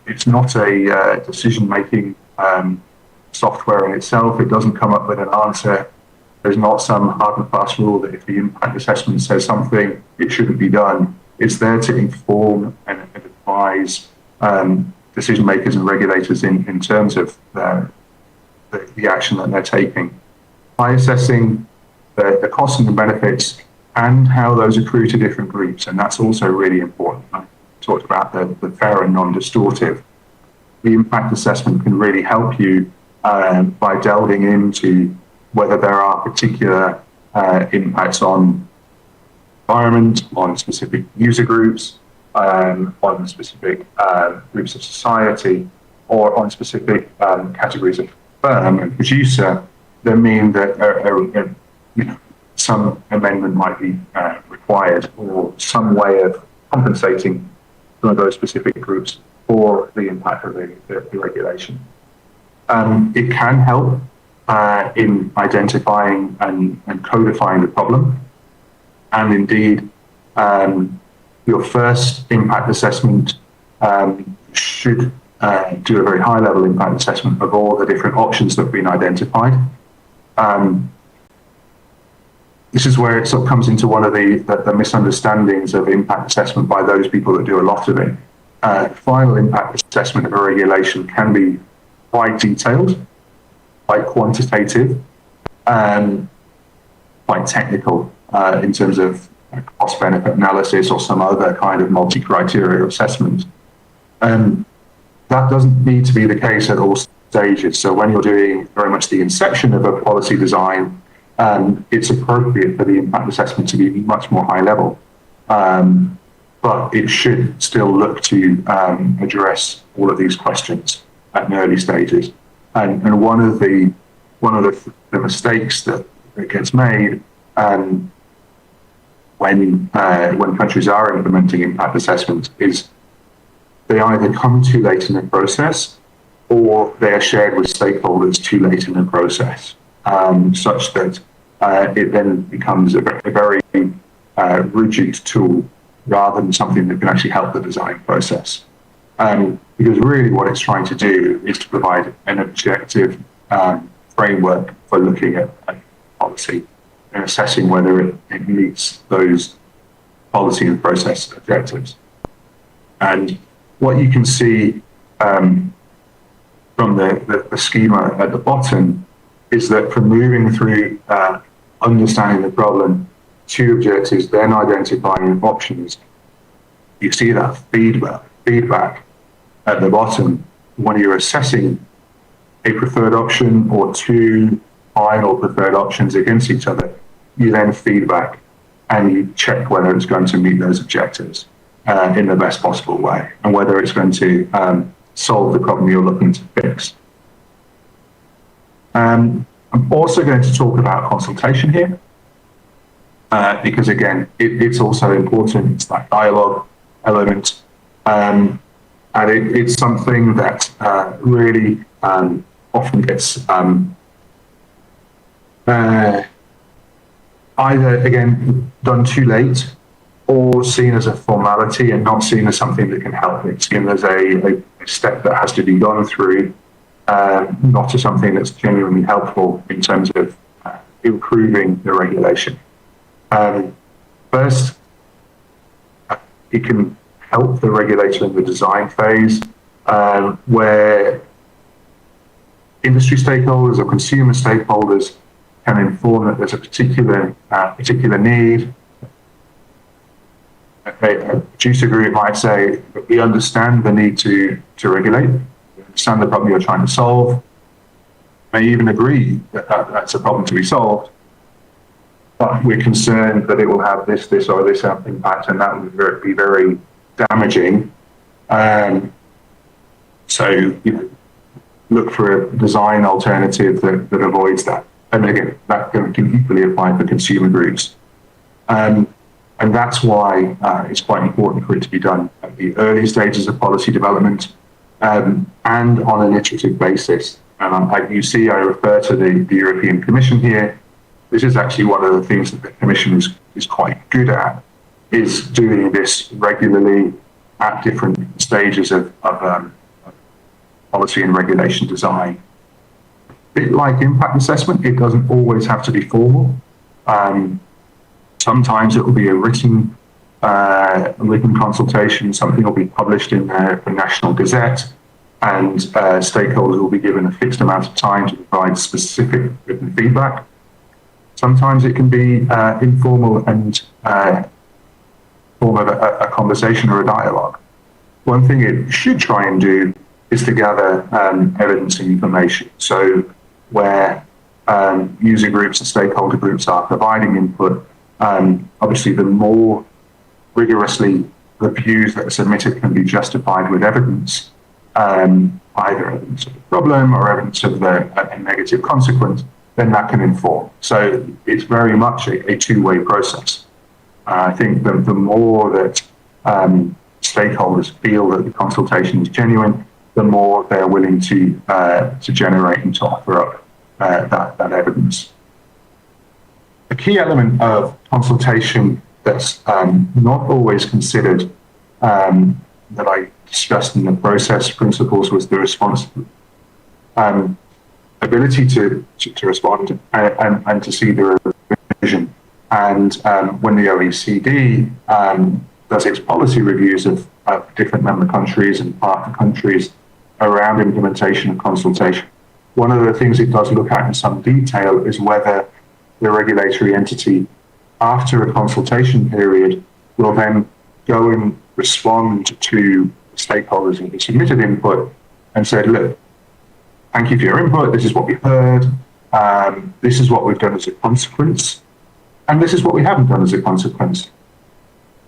Speaker 4: It's not a decision-making software in itself. It doesn't come up with an answer. There's not some hard and fast rule that if the impact assessment says something, it shouldn't be done. It's there to inform and advise decision makers and regulators in terms of the action that they're taking, by assessing the costs and the benefits and how those accrue to different groups. And that's also really important. I talked about the fair and non-distortive. The impact assessment can really help you by delving into whether there are particular impacts on environment, on specific user groups, on specific groups of society, or on specific categories of firm and producer, that mean that some amendment might be required, or some way of compensating some of those specific groups for the impact of the regulation. It can help in identifying and codifying the problem, and indeed your first impact assessment should do a very high-level impact assessment of all the different options that have been identified. This is where it sort of comes into one of the misunderstandings of impact assessment by those people that do a lot of it. Final impact assessment of a regulation can be quite detailed, quite quantitative, quite
Speaker 5: quite technical in terms of cost-benefit analysis or some other kind of multi-criteria assessment. That doesn't need to be the case at all stages. So when you're doing very much the inception of a policy design, it's appropriate for the impact assessment to be much more high level. But it should still look to address all of these questions at an early stages. And one of the mistakes that gets made when countries are implementing impact assessments is they either come too late in the process or they are shared with stakeholders too late in the process, such that it then becomes a very rigid tool rather than something that can actually help the design process. Because really what it's trying to do is to provide an objective framework for looking at policy and assessing whether it meets those policy and process objectives. And what you can see from the schema at the bottom is that from moving through understanding the problem to objectives, then identifying options, you see that feedback at the bottom when you're assessing a preferred option or two final preferred options against each other. You then feedback and you check whether it's going to meet those objectives in the best possible way and whether it's going to solve the problem you're looking to fix. I'm also going to talk about consultation here because again, it's also important. It's that dialogue element. And it's something that really often gets either, again, done too late or seen as a formality and not seen as something that can help. It's seen as a step that has to be gone through, not as something that's genuinely helpful in terms of improving the regulation. First, it can help the regulator in the design phase, where industry stakeholders or consumer stakeholders can inform that there's a particular need. A producer group might say, we understand the need to regulate, we understand the problem you're trying to solve, may even agree that that's a problem to be solved, but we're concerned that it will have this or this impact, and that would be very damaging. So, look for a design alternative that avoids that. And again, that can equally apply for consumer groups. And that's why it's quite important for it to be done at the early stages of policy development and on an iterative basis. And you see, I refer to the European Commission here. This is actually one of the things that the Commission is quite good at, is doing this regularly at different stages of policy and regulation design. A bit like impact assessment, it doesn't always have to be formal. Sometimes it will be a written consultation, something will be published in the National Gazette, and stakeholders will be given a fixed amount of time to provide specific written feedback. Sometimes it can be informal and form of a conversation or a dialogue. One thing it should try and do is to gather evidence and information. So where user groups and stakeholder groups are providing input, obviously the more rigorously the views that are submitted can be justified with evidence, either evidence of the problem or evidence of a negative consequence, then that can inform. So it's very much a two-way process. I think the more that stakeholders feel that the consultation is genuine, the more they're willing to generate and to offer up that evidence. A key element of consultation that's not always considered, that I discussed in the process principles, was the response ability to respond and to see the revision. And when the OECD does its policy reviews of different member countries and partner countries around implementation and consultation, one of the things it does look at in some detail is whether the regulatory entity, after a consultation period, will then go and respond to stakeholders who submitted input and said, look, thank you for your input, this is what we heard, this is what we've done as a consequence, and this is what we haven't done as a consequence.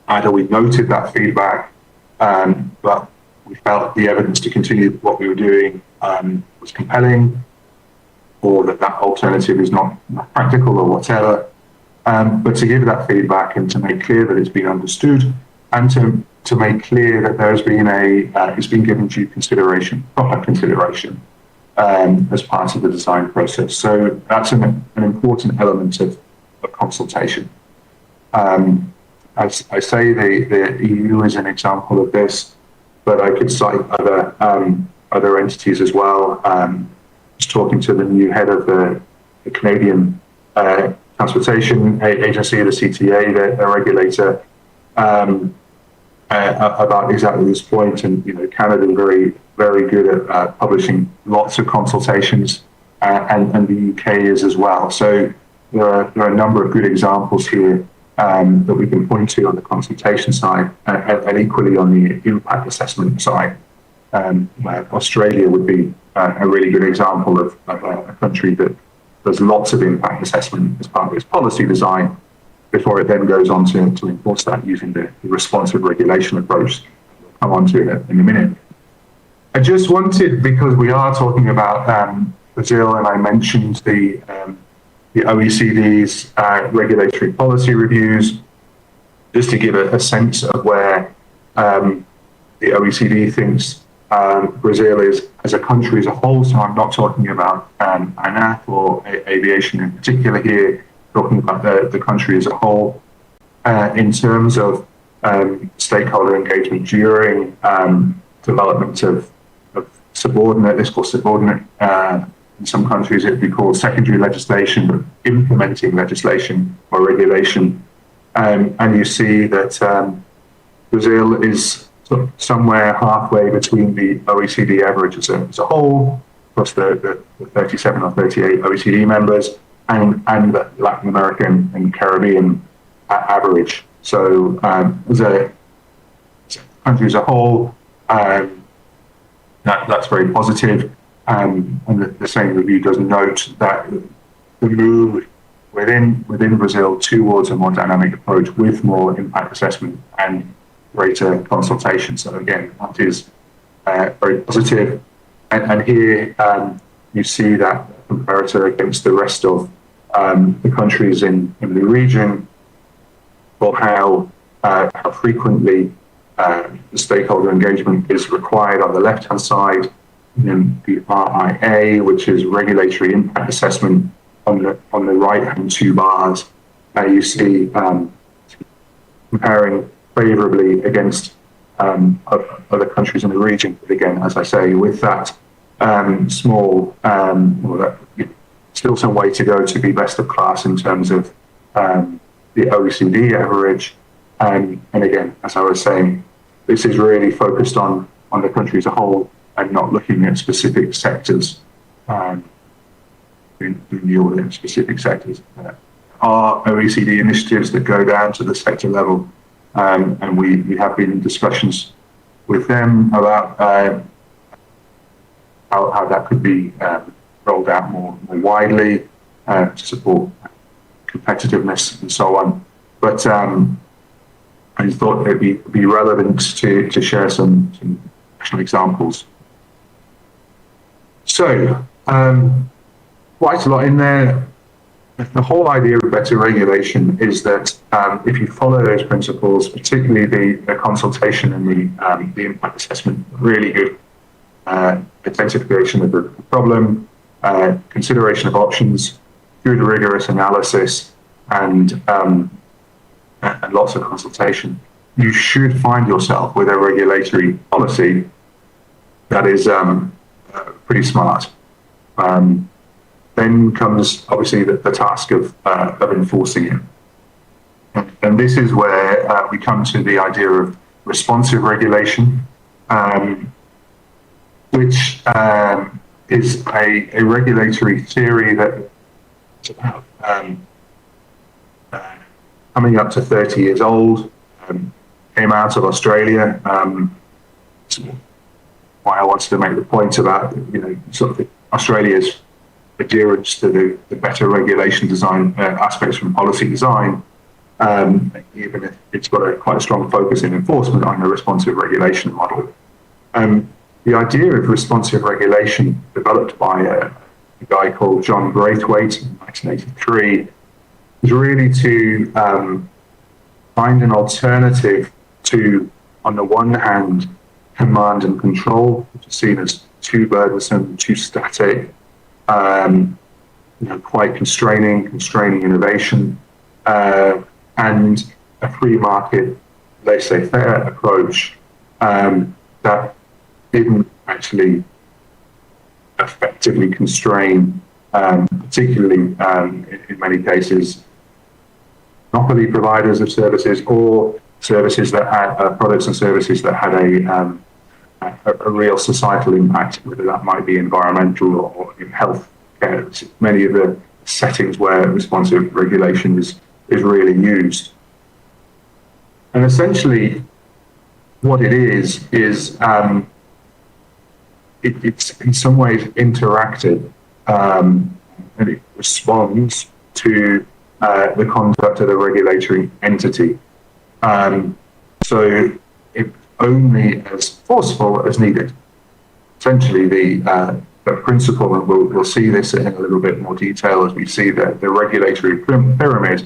Speaker 5: Either we noted that feedback, but we felt the evidence to continue what we were doing was compelling, or that alternative is not practical or whatever. But to give that feedback and to make clear that it's been understood, and to make clear that there's been it's been given due consideration, proper consideration, as part of the design process. So that's an important element of consultation. As I say, the EU is an example of this, but I could cite other entities as well. Just talking to the new head of the Canadian Transportation Agency, the CTA, the regulator, about exactly this point. And Canada is very good at publishing lots of consultations, and the UK is as well. So there are a number of good examples here that we can point to on the consultation side, and equally on the impact assessment side, where Australia would be a really good example of a country that does lots of impact assessment as part of its policy design before it then goes on to enforce that using the responsive regulation approach. We'll come on to it in a minute. I just wanted, because we are talking about Brazil, and I mentioned the OECD's regulatory policy reviews, just to give a sense of where the OECD thinks Brazil is as a country as a whole. So I'm not talking about IATA or aviation in particular here, talking about the country as a whole in terms of stakeholder engagement during development of subordinate, this called subordinate, in some countries it'd be called secondary legislation, but implementing legislation or regulation. And you see that Brazil is somewhere halfway between the OECD average as a whole, plus the 37 or 38 OECD members, and the Latin American and Caribbean average. So as a country as a whole, that's very positive. And the same review does note that the move within Brazil towards a more dynamic approach with more impact assessment and greater consultation. So again, that is very positive. And here you see that comparator against the rest of the countries in the region, for how frequently the stakeholder engagement is required on the left-hand side, and then the RIA, which is regulatory impact assessment, on the right-hand two bars. You see comparing favorably against other countries in the region. But again, as I say, with that still some way to go to be best of class in terms of the OECD average. And again, as I was saying, this is really focused on the country as a whole and not looking at specific sectors, in the order of specific sectors. Are OECD initiatives that go down to the sector level, and we have been in discussions with them about how that could be rolled out more widely to support competitiveness and so on. But I thought it'd be relevant to share some national examples. So quite a lot in there. The whole idea of better regulation is that if you follow those principles, particularly the consultation and the impact assessment, really good identification of the problem, consideration of options, good rigorous analysis, and lots of consultation, you should find yourself with a regulatory policy that is pretty smart. Then comes obviously the task of enforcing it. And this is where we come to the idea of responsive regulation, which is a regulatory theory that is about coming up to 30 years old, came out of Australia. Why I wanted to make the point about, sort of Australia's adherence to the better regulation design aspects from policy design, even if it's got quite a strong focus in enforcement on a responsive regulation model. The idea of responsive regulation, developed by a guy called John Braithwaite in 1983, is really to find an alternative to, on the one hand, command and control, which is seen as too burdensome, too static, quite constraining innovation, and a free market, laissez-faire approach that didn't actually effectively constrain, particularly in many cases, monopoly providers of services or services that had products and services that had a real societal impact, whether that might be environmental or in health care. Many of the settings where responsive regulation is really used. And essentially what it is it's in some ways interactive, and it responds to the conduct of the regulatory entity. So it's only as forceful as needed. Essentially, the principle, and we'll see this in a little bit more detail as we see the regulatory pyramid.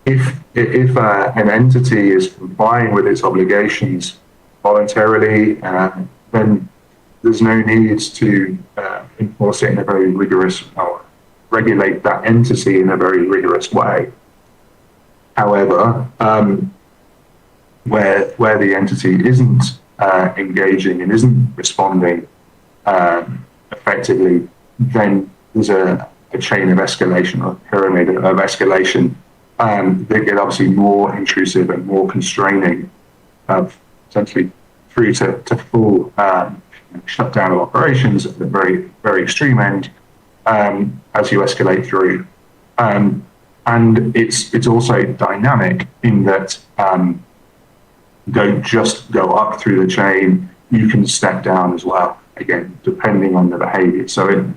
Speaker 5: If an entity is complying with its obligations voluntarily, then there's no need to enforce it in a very rigorous, or regulate that entity in a very rigorous way. However, where the entity isn't engaging and isn't responding effectively, then there's a chain of escalation, or a pyramid of escalation that get obviously more intrusive and more constraining, essentially through to full shutdown of operations at the very, very extreme end as you escalate through. And it's also dynamic in that don't just go up through the chain, you can step down as well, again, depending on the behavior. So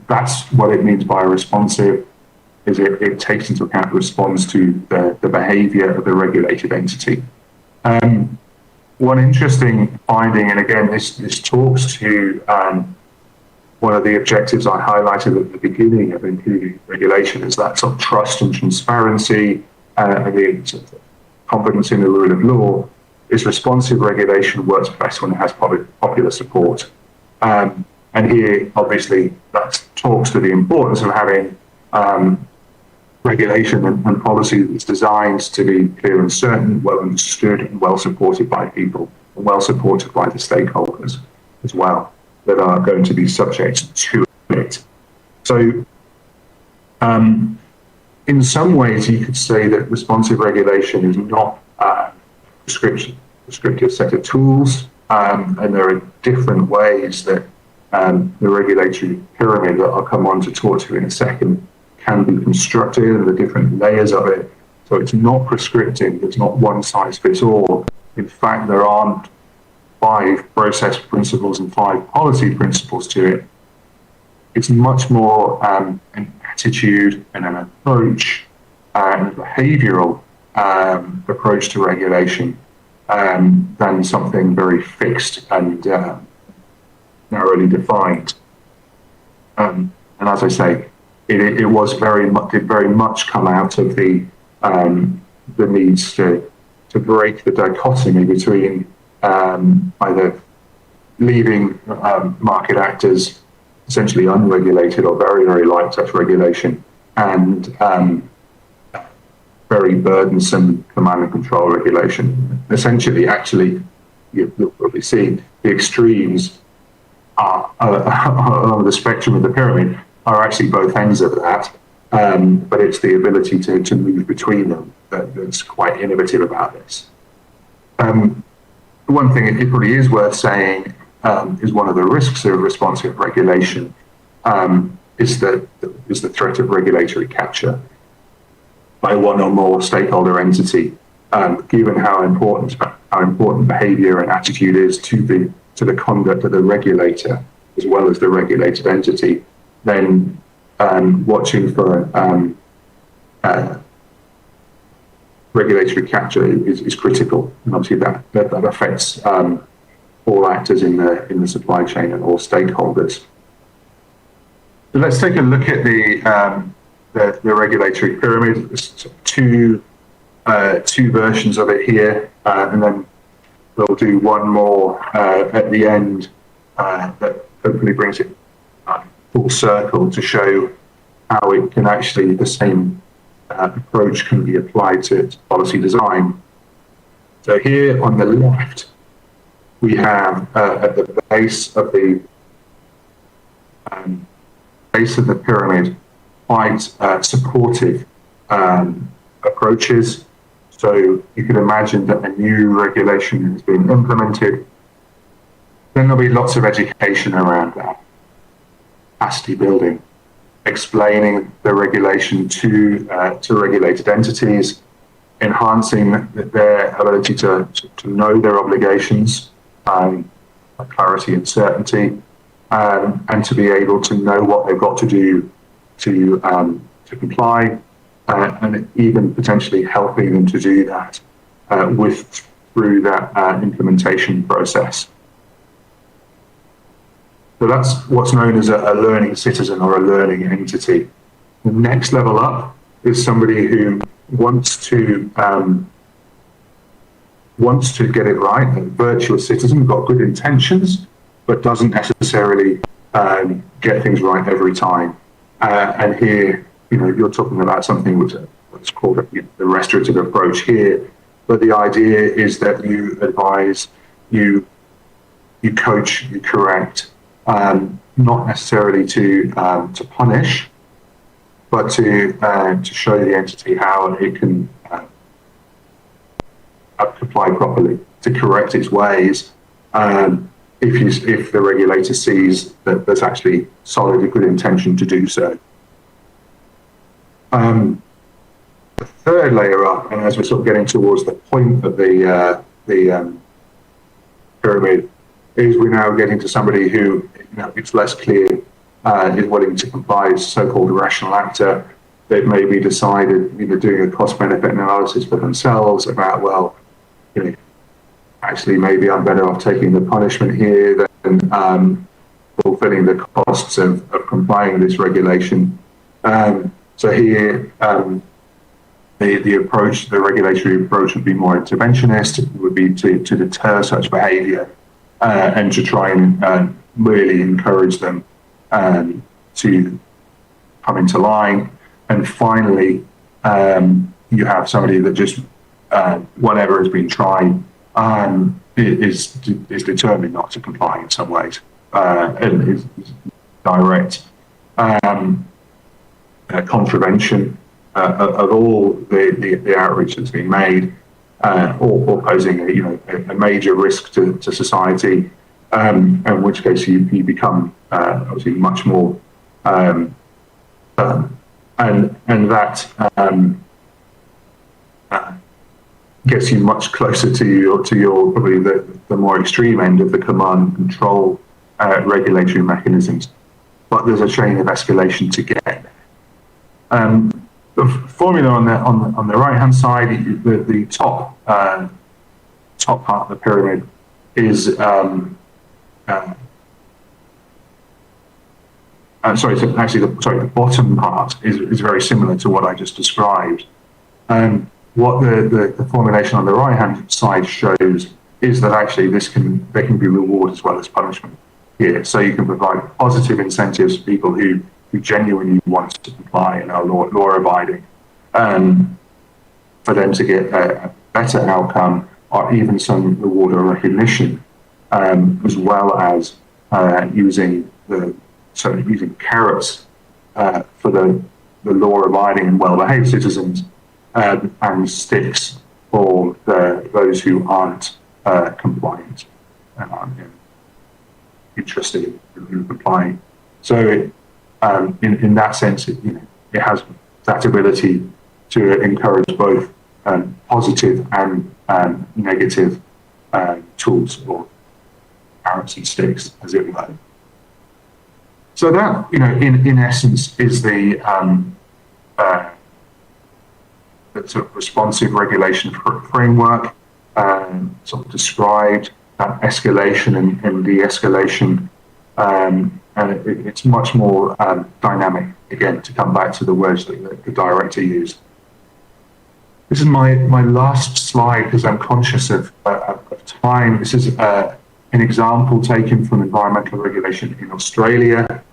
Speaker 5: that's what it means by responsive, is it takes into account the response to the behavior of the regulated entity. One interesting finding, and again, this talks to one of the objectives I highlighted at the beginning of improving regulation, is that sort of trust and transparency and the sort of confidence in the rule of law. Is responsive regulation works best when it has popular support. And here, obviously, that talks to the importance of having regulation and policy that's designed to be clear and certain, well understood, and well supported by people, and well supported by the stakeholders as well that are going to be subject to it. So in some ways, you could say that responsive regulation is not a prescriptive set of tools, and there are different ways that the regulatory pyramid that I'll come on to talk to in a second can be constructed, and the different layers of it. So it's not prescriptive, it's not one size fits all. In fact, there aren't 5 process principles and 5 policy principles to it. It's much more an attitude and an approach and a behavioral approach to regulation than something very fixed and narrowly defined. And as I say, it was very much come out of the needs to break the dichotomy between either leaving market actors essentially unregulated or very, very light touch regulation, and very burdensome command and control regulation. Essentially, actually, you'll probably see the extremes are along the spectrum of the pyramid are actually both ends of that, but it's the ability to move between them that's quite innovative about this. One thing it probably is worth saying is one of the risks of responsive regulation is the threat of regulatory capture. by one or more stakeholder entity, given how important behaviour and attitude is to the conduct of the regulator as well as the regulated entity, then watching for regulatory capture is critical, and obviously that affects all actors in the supply chain and all stakeholders. So let's take a look at the regulatory pyramid. There's two versions of it here, and then we'll do one more at the end that hopefully brings it full circle to show how it can actually, the same approach can be applied to policy design. So here on the left, we have at the base of the pyramid quite supportive approaches. So you can imagine that a new regulation has been implemented. Then there'll be lots of education around that, capacity building, explaining the regulation to regulated entities, enhancing their ability to know their obligations, clarity and certainty, and to be able to know what they've got to do to comply, and even potentially helping them to do that through that implementation process. So that's what's known as a learning citizen or a learning entity. The next level up is somebody who wants to get it right, a virtuous citizen, got good intentions, but doesn't necessarily get things right every time. And here, you're talking about something what's called the restorative approach here. But the idea is that you advise, you coach, you correct, not necessarily to punish, but to show the entity how it can comply properly, to correct its ways. If the regulator sees that there's actually solid, good intention to do so. The third layer up, and as we're sort of getting towards the point of the pyramid, is we're now getting to somebody who, it's less clear, is willing to comply, as so-called rational actor. They've maybe decided, doing a cost-benefit analysis for themselves about, well, actually maybe I'm better off taking the punishment here than fulfilling the costs of complying with this regulation. So here, the approach, the regulatory approach would be more interventionist. It would be to deter such behaviour and to try and really encourage them to come into line. And finally, you have somebody that just whatever has been tried is determined not to comply in some ways, and is direct contravention of all the outreach that's been made, or posing a major risk to society, in which case you become obviously much more and that gets you much closer to your probably the more extreme end of the command and control regulatory mechanisms. But there's a chain of escalation to get there. The formula on the right hand side, the top part of the pyramid is the bottom part is very similar to what I just described. What the formulation on the right hand side shows is that actually there can be reward as well as punishment here. So you can provide positive incentives for people who genuinely want to comply and are law abiding, for them to get a better outcome, or even some reward or recognition, as well as using carrots for the law abiding and well behaved citizens, and sticks for those who aren't compliant and aren't interested in complying. So in that sense, it has that ability to encourage both positive and negative tools, or carrots and sticks, as it were. So that, in essence, is the sort of responsive regulation framework, sort of described that escalation and de-escalation, and it's much more dynamic. Again, to come back to the words that the director used. This is my last slide because I'm conscious of time. This is an example taken from environmental regulation in Australia.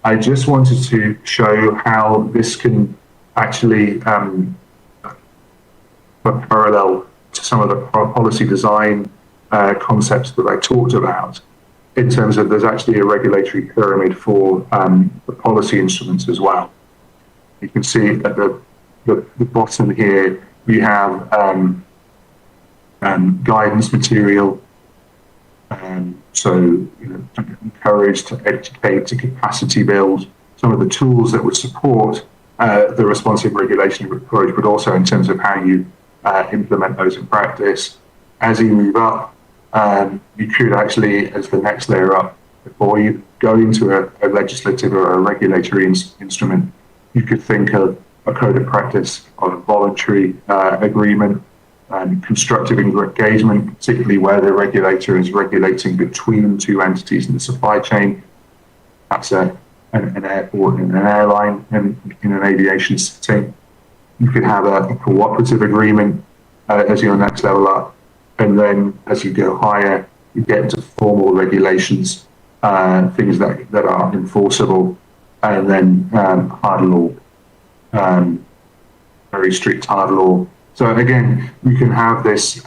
Speaker 5: I just wanted to show how this can actually parallel to some of the policy design concepts that I talked about, in terms of there's actually a regulatory pyramid for the policy instruments as well. You can see at the bottom here, we have guidance material, so to encourage, to educate, to capacity build, some of the tools that would support the responsive regulation approach, but also in terms of how you implement those in practice. As you move up, you could actually, as the next layer up, before you go into a legislative or a regulatory instrument, you could think of a code of practice, of a voluntary agreement, and constructive engagement, particularly where the regulator is regulating between two entities in the supply chain. That's an airport and an airline, and in an aviation setting. You could have a cooperative agreement as your next level up. And then as you go higher, you get into formal regulations, things that are enforceable, and then hard law, very strict hard law. So again, you can have this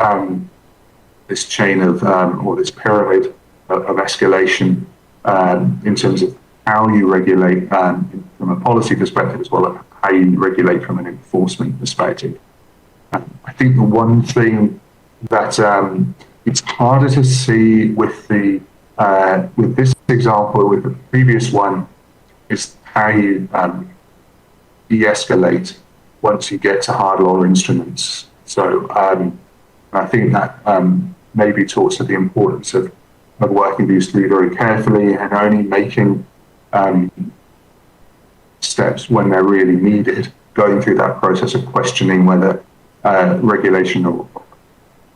Speaker 5: this chain of or this pyramid of escalation in terms of how you regulate from a policy perspective, as well as how you regulate from an enforcement perspective. I think the one thing that it's harder to see with the with this example, with the previous one, is how you de-escalate once you get to hard law instruments. So I think that maybe talks to the importance of working these through very carefully and only making steps when they're really needed, going through that process of questioning whether regulation or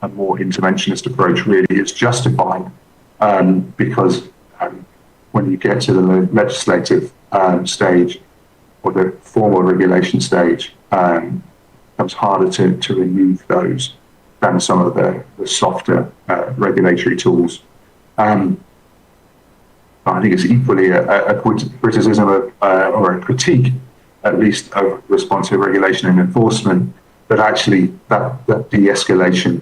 Speaker 5: a more interventionist approach really is justified, because when you get to the legislative stage or the formal regulation stage, it becomes harder to remove those than some of the softer regulatory tools. I think it's equally a criticism of, or a critique, at least, of responsive regulation and enforcement, but actually that de-escalation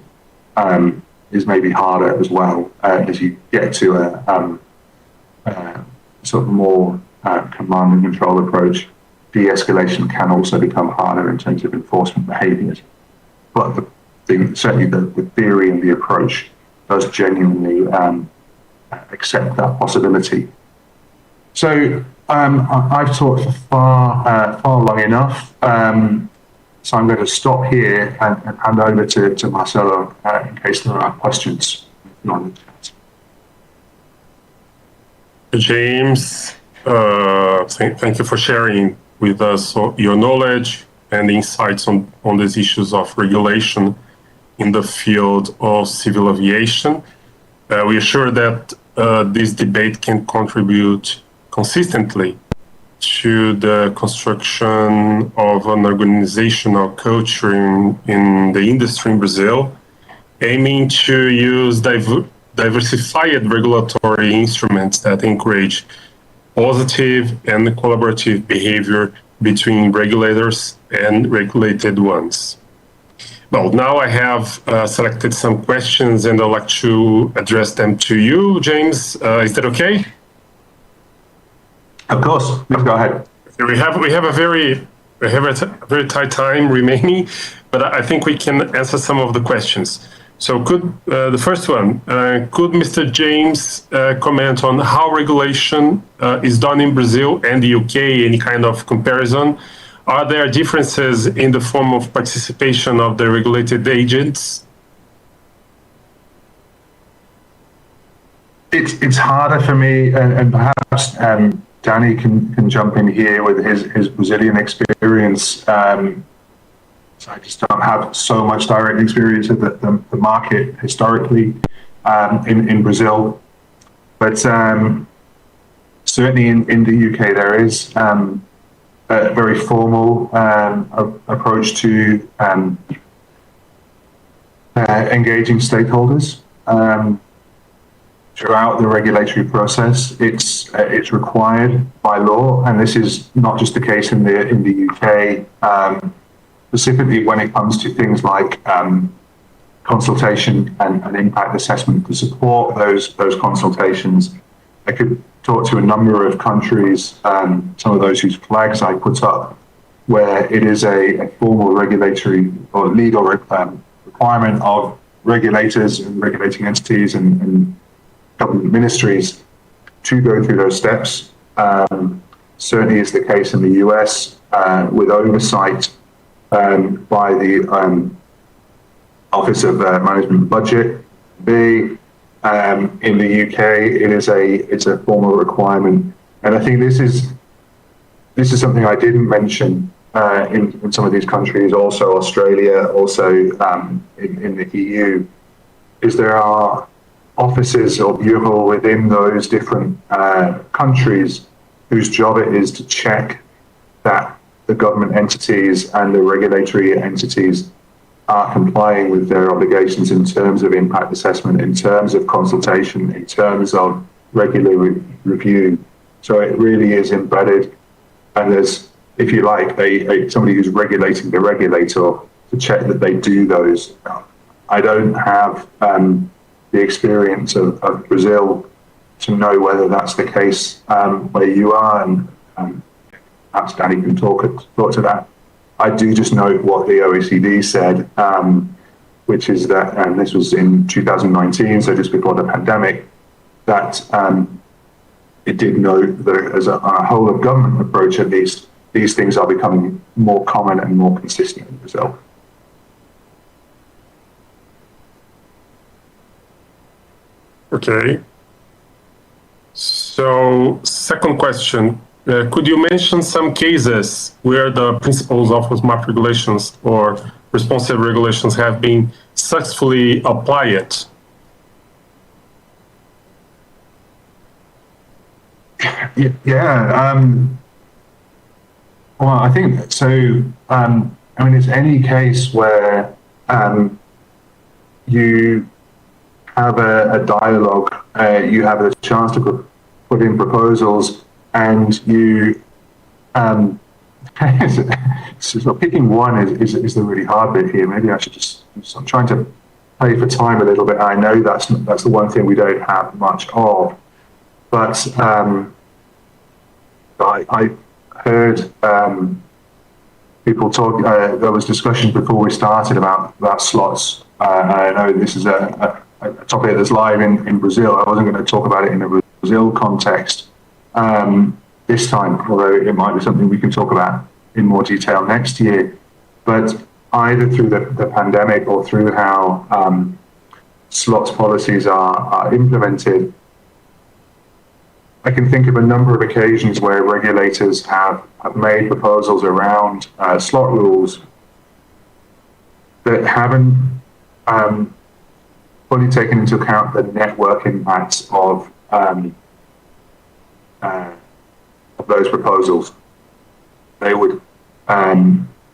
Speaker 5: is maybe harder as well as you get to a sort of more command and control approach. De-escalation can also become harder in terms of enforcement behaviours. But certainly the theory and the approach does genuinely accept that possibility. So I've talked for far long enough. So I'm going to stop here and hand over to Marcelo in case there are questions.
Speaker 1: James, thank you for sharing with us your knowledge and insights on these issues of regulation in the field of civil aviation. We are sure that this debate can contribute consistently to the construction of an organizational culture in the industry in Brazil, aiming to use diversified regulatory instruments that encourage positive and collaborative behavior between regulators and regulated ones. Well, now I have selected some questions and I'd like to address them to you, James. Is that okay?
Speaker 5: Of course, let's go ahead.
Speaker 1: We have a very tight time remaining, but I think we can answer some of the questions. So the first one, could Mr. James comment on how regulation is done in Brazil and the UK, any kind of comparison? Are there differences in the form of participation of the regulated agents?
Speaker 5: It's harder for me, and perhaps Danny can jump in here with his Brazilian experience. So I just don't have so much direct experience of the market historically in Brazil. But certainly in the UK, there is a very formal approach to engaging stakeholders throughout the regulatory process. It's required by law, and this is not just the case in the UK. Specifically when it comes to things like consultation and impact assessment to support those consultations. I could talk to a number of countries, some of those whose flags I put up, where it is a formal regulatory or legal requirement of regulators and regulating entities and government ministries to go through those steps. Certainly is the case in the US with oversight by the Office of Management and Budget. In the UK, it's a formal requirement, and I think this is something I didn't mention in some of these countries, also Australia, also in the EU, is there are offices or bureau within those different countries whose job it is to check that the government entities and the regulatory entities are complying with their obligations in terms of impact assessment, in terms of consultation, in terms of regular review. So it really is embedded, and there's, if you like, somebody who's regulating the regulator to check that they do those. I don't have the experience of Brazil to know whether that's the case where you are, and perhaps Danny can talk to that. I do just note what the OECD said, which is that, and this was in 2019, so just before the pandemic, that it did note that as a whole of government approach, at least, these things are becoming more common and more consistent in Brazil.
Speaker 1: Okay. So, second question. Could you mention some cases where the principles of smart regulations or responsive regulations have been successfully applied?
Speaker 5: Yeah. Well, I think so. I mean, it's any case where you have a dialogue, you have a chance to put in proposals, and you so picking one is the really hard bit here. Maybe I should I'm trying to play for time a little bit. I know that's the one thing we don't have much of, but I heard people talk. There was discussion before we started about slots. I know this is a topic that's live in Brazil. I wasn't going to talk about it in a Brazil context this time, although it might be something we can talk about in more detail next year. But either through the pandemic or through how slots policies are implemented, I can think of a number of occasions where regulators have made proposals around slot rules that haven't fully taken into account the network impacts of those proposals. They would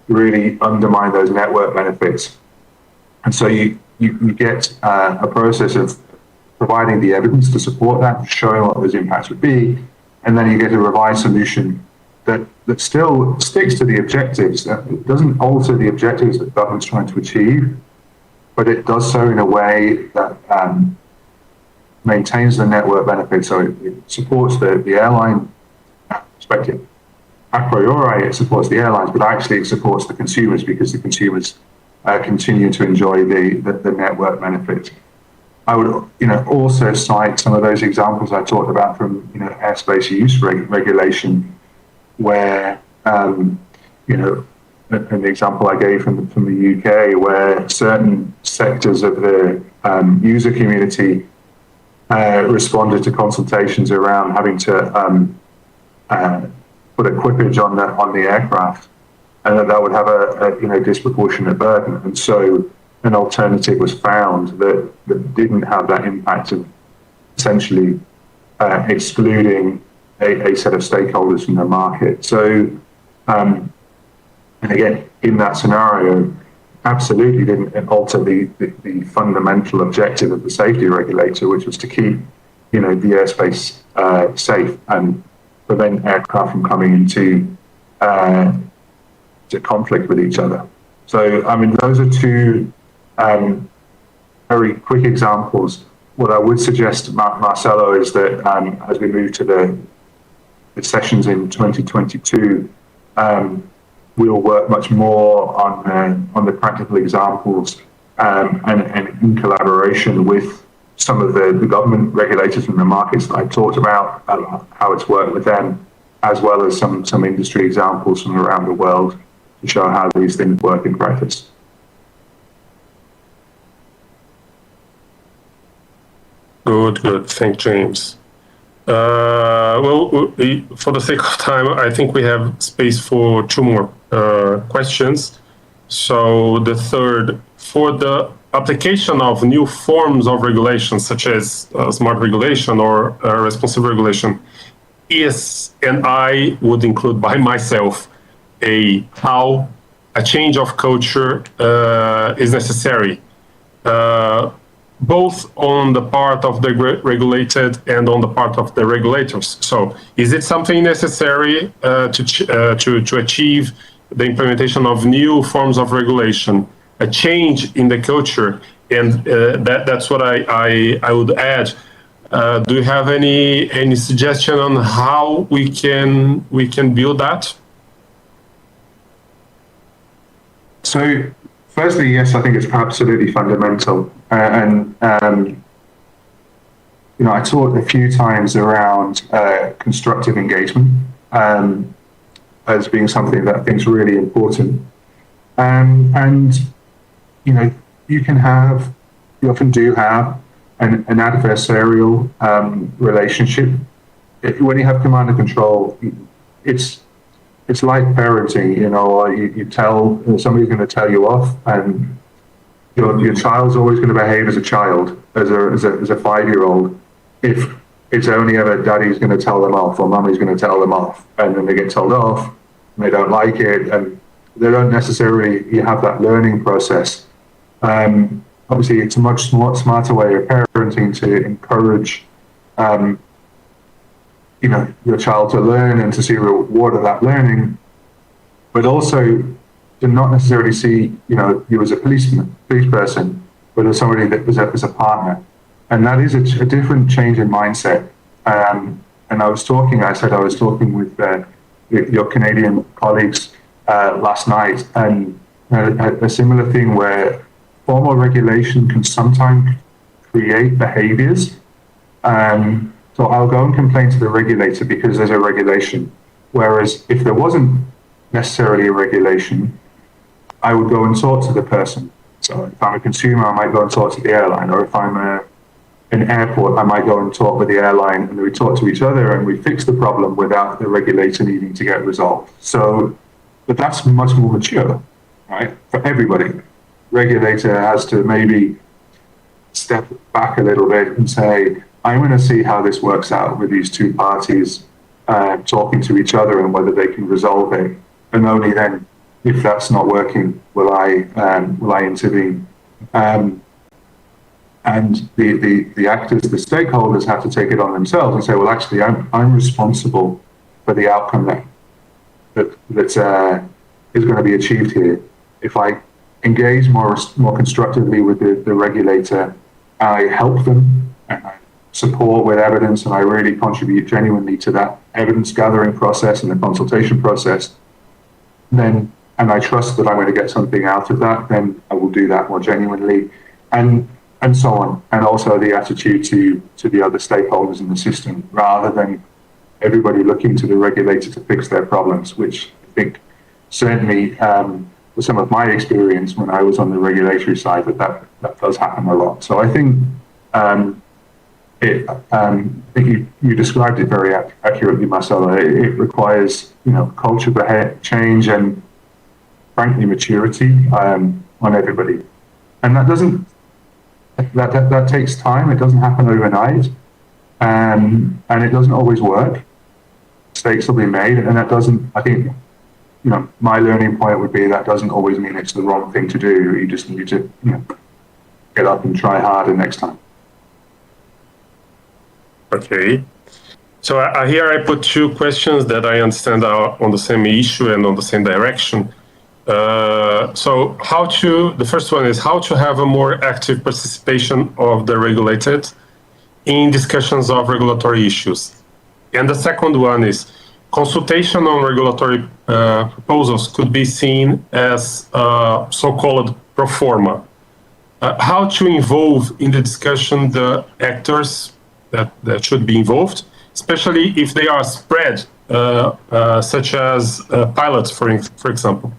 Speaker 5: really undermine those network benefits. And so you get a process of providing the evidence to support that, showing what those impacts would be, and then you get a revised solution that still sticks to the objectives. It doesn't alter the objectives that the government's trying to achieve, but it does so in a way that maintains the network benefit. So it supports the airline perspective. A priori, it supports the airlines, but actually it supports the consumers, because the consumers continue to enjoy the network benefit. I would, also cite some of those examples I talked about from, airspace use regulation, where an example I gave from the UK, where certain sectors of the user community responded to consultations around having to put equipage on the aircraft, and that would have a disproportionate burden. And so an alternative was found that didn't have that impact of essentially excluding a set of stakeholders from the market. So, and again, in that scenario, absolutely didn't alter the fundamental objective of the safety regulator, which was to keep, the airspace safe and prevent aircraft from coming into to conflict with each other. So, I mean, those are two very quick examples. What I would suggest, Marcelo, is that as we move to the sessions in 2022, we'll work much more on the practical examples and in collaboration with some of the government regulators in the markets that I talked about, how it's worked with them, as well as some industry examples from around the world to show how these things work in practice.
Speaker 1: Good. Thank James. Well, for the sake of time, I think we have space for two more questions. So the third, for the application of new forms of regulation, such as smart regulation or responsive regulation, and I would include by myself how a change of culture is necessary, both on the part of the regulated and on the part of the regulators. So is it something necessary to achieve the implementation of new forms of regulation, a change in the culture? And that's what I would add. Do you have any suggestion on how we can build that?
Speaker 5: So, firstly, yes, I think it's absolutely fundamental. I talked a few times around constructive engagement as being something that I think is really important. You often do have an adversarial relationship. When you have command and control, it's like parenting. You tell somebody's going to tell you off, and your child's always going to behave as a child, as a 5-year-old, if it's only ever daddy's going to tell them off or mummy's going to tell them off, and then they get told off and they don't like it, and they don't necessarily have that learning process. Obviously, it's a much smarter way of parenting to encourage your child to learn and to see a reward of that learning, but also to not necessarily see you as a police person, but as somebody that was as a partner. And that is a different change in mindset. And I was talking with your Canadian colleagues last night, and a similar thing where formal regulation can sometimes create behaviors. So I'll go and complain to the regulator because there's a regulation. Whereas if there wasn't necessarily a regulation, I would go and talk to the person. So if I'm a consumer, I might go and talk to the airline, or if I'm an airport, I might go and talk with the airline, and we talk to each other and we fix the problem without the regulator needing to get resolved. So, but that's much more mature, right? For everybody. Regulator has to maybe step back a little bit and say, I'm going to see how this works out with these two parties talking to each other and whether they can resolve it. And only then, if that's not working, will I intervene. And the actors, the stakeholders, have to take it on themselves and say, well, actually, I'm responsible for the outcome that is going to be achieved here. If I engage more constructively with the regulator, I help them, and I support with evidence, and I really contribute genuinely to that evidence gathering process and the consultation process, then, and I trust that I'm going to get something out of that, then I will do that more genuinely, and so on. And also the attitude to the other stakeholders in the system, rather than everybody looking to the regulator to fix their problems, which I think certainly with some of my experience when I was on the regulatory side, that does happen a lot. So I think you described it very accurately, Marcelo. It requires, culture change and, frankly, maturity on everybody, and that takes time. It doesn't happen overnight, and it doesn't always work. Mistakes will be made, and that doesn't. I think, my learning point would be that doesn't always mean it's the wrong thing to do. You just need to, get up and try harder next time.
Speaker 1: Okay. So here I put two questions that I understand are on the same issue and on the same direction. So the first one is how to have a more active participation of the regulated in discussions of regulatory issues. And the second one is consultation on regulatory proposals could be seen as so-called pro forma. How to involve in the discussion the actors that should be involved, especially if they are spread, such as pilots, for example.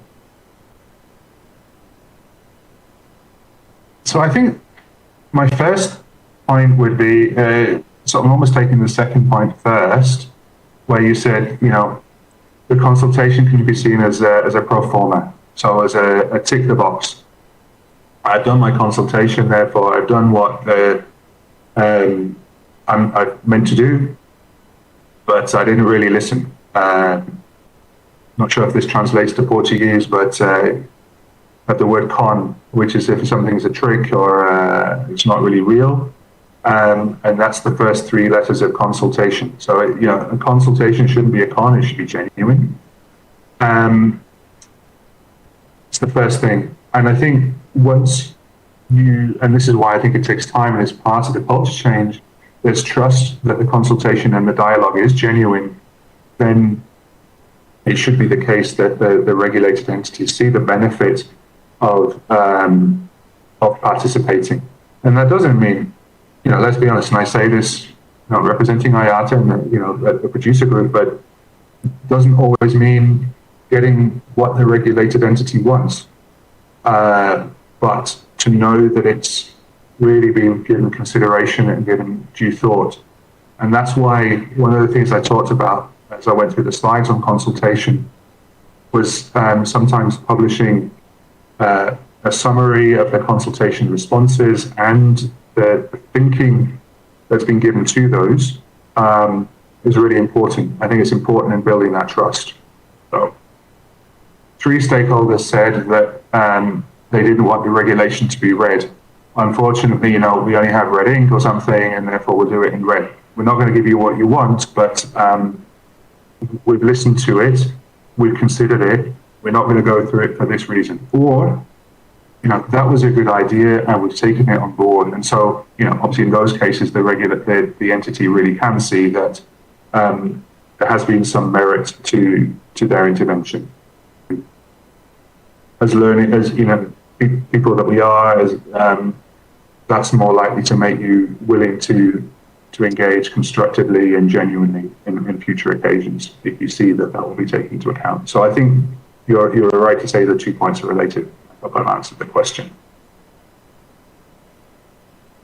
Speaker 5: So I think my first point would be, so I'm almost taking the second point first, where you said, the consultation can be seen as a pro forma, so as a tick the box. I've done my consultation, therefore I've done what I'm meant to do, but I didn't really listen. Not sure if this translates to Portuguese, but the word con, which is if something's a trick or it's not really real. And that's the first three letters of consultation. So, a consultation shouldn't be a con, it should be genuine. It's the first thing. And I think once and this is why I think it takes time and it's part of the culture change, there's trust that the consultation and the dialogue is genuine, then it should be the case that the regulated entities see the benefit of participating. And that doesn't mean, let's be honest, and I say this not representing IATA and the producer group, but it doesn't always mean getting what the regulated entity wants. But to know that it's really being given consideration and given due thought. And that's why one of the things I talked about as I went through the slides on consultation was sometimes publishing a summary of the consultation responses and the thinking that's been given to those is really important. I think it's important in building that trust. So 3 stakeholders said that they didn't want the regulation to be read. Unfortunately, we only have red ink or something, and therefore we'll do it in red. We're not going to give you what you want, but we've listened to it, we've considered it, we're not going to go through it for this reason. Or, that was a good idea and we've taken it on board. And so, obviously in those cases, the entity really can see that there has been some merit to their intervention. As people that we are, that's more likely to make you willing to engage constructively and genuinely in future occasions if you see that will be taken into account. So I think you're right to say the 2 points are related. I hope I've answered the question.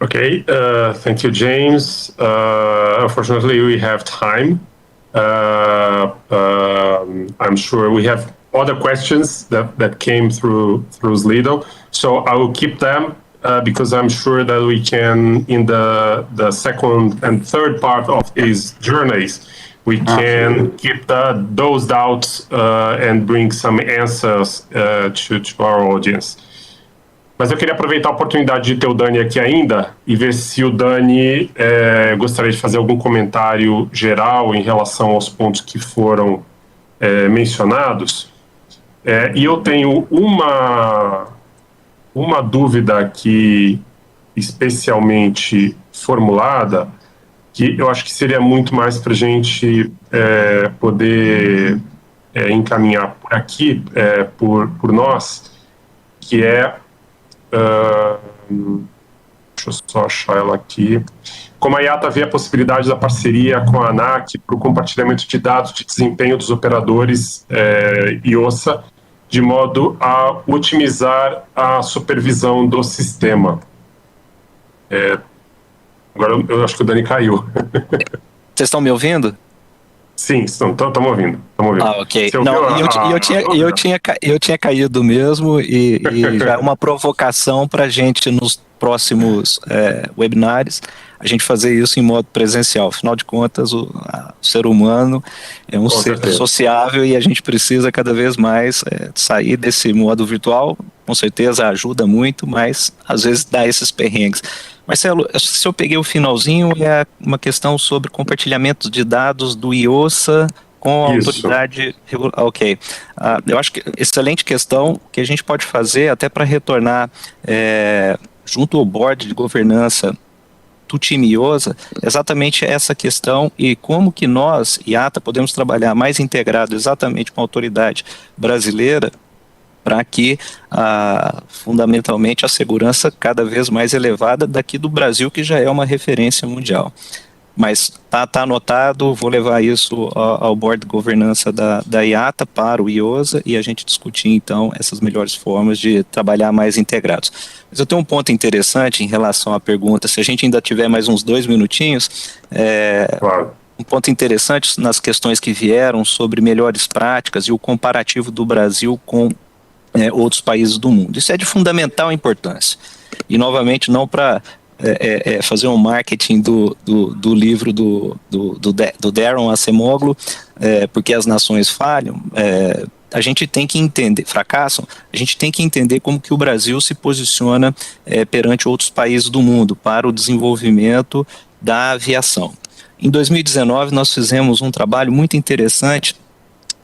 Speaker 1: Okay, thank you, James. Unfortunately, we have time. I'm sure we have other questions that came through Slido, so I will keep them because I'm sure that we can, in the second and third part of these journeys, we can keep those doubts and bring some answers to our audience. Mas eu queria aproveitar a oportunidade de ter o Dani aqui ainda e ver se o Dani gostaria de fazer algum comentário geral em relação aos pontos que foram mencionados. E eu tenho uma dúvida aqui especialmente formulada, que eu acho que seria muito mais para a gente poder encaminhar por aqui, por nós, que deixa eu só achar ela aqui. Como a IATA vê a possibilidade da parceria com a ANAC para o compartilhamento de dados de desempenho dos operadores IOSA de modo a otimizar a supervisão do sistema. Agora eu acho que o Dani caiu.
Speaker 2: Vocês estão me ouvindo?
Speaker 1: Sim, estamos ouvindo.
Speaker 2: Ah, ok. Não, eu tinha caído mesmo e já é uma provocação para a gente nos próximos webinários a gente fazer isso em modo presencial. Afinal de contas, o ser humano é um ser sociável e a gente precisa cada vez mais sair desse modo virtual. Com certeza ajuda muito, mas às vezes dá esses perrengues. Marcelo, se eu peguei o finalzinho, é uma questão sobre compartilhamento de dados do IOSA com a autoridade reguladora. Ok. Eu acho que excelente questão que a gente pode fazer até para retornar junto ao board de governança do time IOSA, exatamente essa questão e como que nós, IATA, podemos trabalhar mais integrado exatamente com a autoridade brasileira para que, fundamentalmente, a segurança cada vez mais elevada daqui do Brasil, que já é uma referência mundial. Mas tá anotado, vou levar isso ao board de governança da IATA para o IOSA e a gente discutir, então, essas melhores formas de trabalhar mais integrados. Mas eu tenho um ponto interessante em relação à pergunta, se a gente ainda tiver mais uns 2 minutinhos,
Speaker 1: claro.
Speaker 2: Um ponto interessante nas questões que vieram sobre melhores práticas e o comparativo do Brasil com outros países do mundo. Isso é de fundamental importância. E, novamente, não para fazer um marketing do livro do Darren Acemoglu, porque as nações falham, a gente tem que entender, fracassam, a gente tem que entender como que o Brasil se posiciona perante outros países do mundo para o desenvolvimento da aviação. Em 2019, nós fizemos um trabalho muito interessante,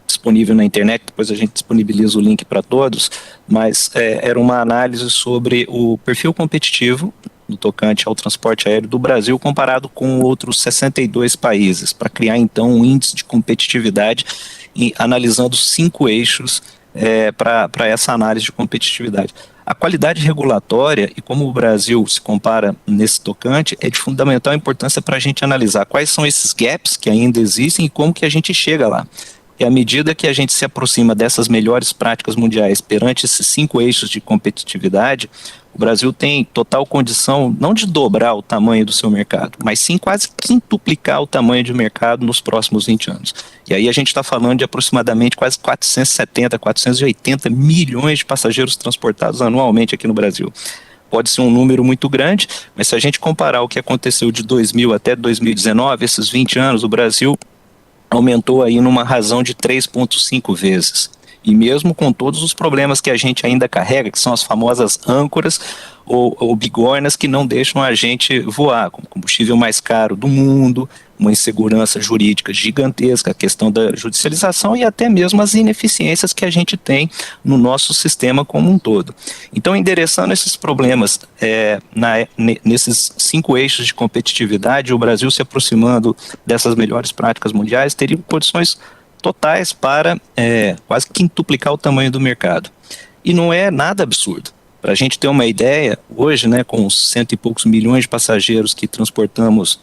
Speaker 2: disponível na internet, depois a gente disponibiliza o link para todos, mas era uma análise sobre o perfil competitivo no tocante ao transporte aéreo do Brasil comparado com outros 62 países, para criar então um índice de competitividade e analisando 5 eixos para essa análise de competitividade. A qualidade regulatória e como o Brasil se compara nesse tocante é de fundamental importância para a gente analisar quais são esses gaps que ainda existem e como que a gente chega lá. E à medida que a gente se aproxima dessas melhores práticas mundiais perante esses 5 eixos de competitividade, o Brasil tem total condição não de dobrar o tamanho do seu mercado, mas sim quase quintuplicar o tamanho de mercado nos próximos 20 anos. E aí a gente está falando de aproximadamente quase 470, 480 milhões de passageiros transportados anualmente aqui no Brasil. Pode ser um número muito grande, mas se a gente comparar o que aconteceu de 2000 até 2019, esses 20 anos, o Brasil aumentou aí numa razão de 3,5 vezes. E mesmo com todos os problemas que a gente ainda carrega, que são as famosas âncoras ou bigornas que não deixam a gente voar, como combustível mais caro do mundo, uma insegurança jurídica gigantesca, a questão da judicialização e até mesmo as ineficiências que a gente tem no nosso sistema como um todo. Então, endereçando esses problemas nesses 5 eixos de competitividade, o Brasil se aproximando dessas melhores práticas mundiais, teria condições totais para quase quintuplicar o tamanho do mercado. E não é nada absurdo. Para a gente ter uma ideia, hoje, com os 100 e poucos milhões de passageiros que transportamos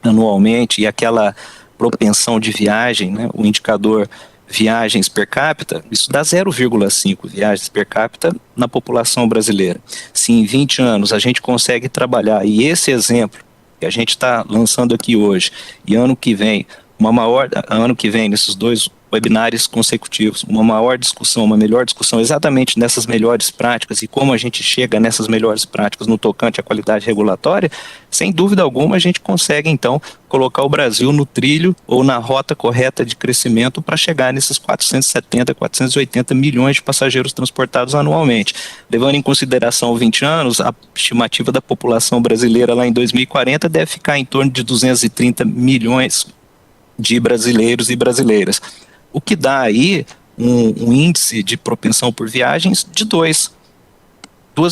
Speaker 2: anualmente e aquela propensão de viagem, o indicador viagens per capita, isso dá 0,5 viagens per capita na população brasileira. Se em 20 anos a gente consegue trabalhar, e esse exemplo que a gente está lançando aqui hoje, e ano que vem, nesses 2 webinários consecutivos, uma maior discussão, uma melhor discussão exatamente nessas melhores práticas e como a gente chega nessas melhores práticas no tocante à qualidade regulatória, sem dúvida alguma a gente consegue então colocar o Brasil no trilho ou na rota correta de crescimento para chegar nesses 470, 480 milhões de passageiros transportados anualmente. Levando em consideração 20 anos, a estimativa da população brasileira lá em 2040 deve ficar em torno de 230 milhões de brasileiros e brasileiras. O que dá aí um índice de propensão por viagens de 2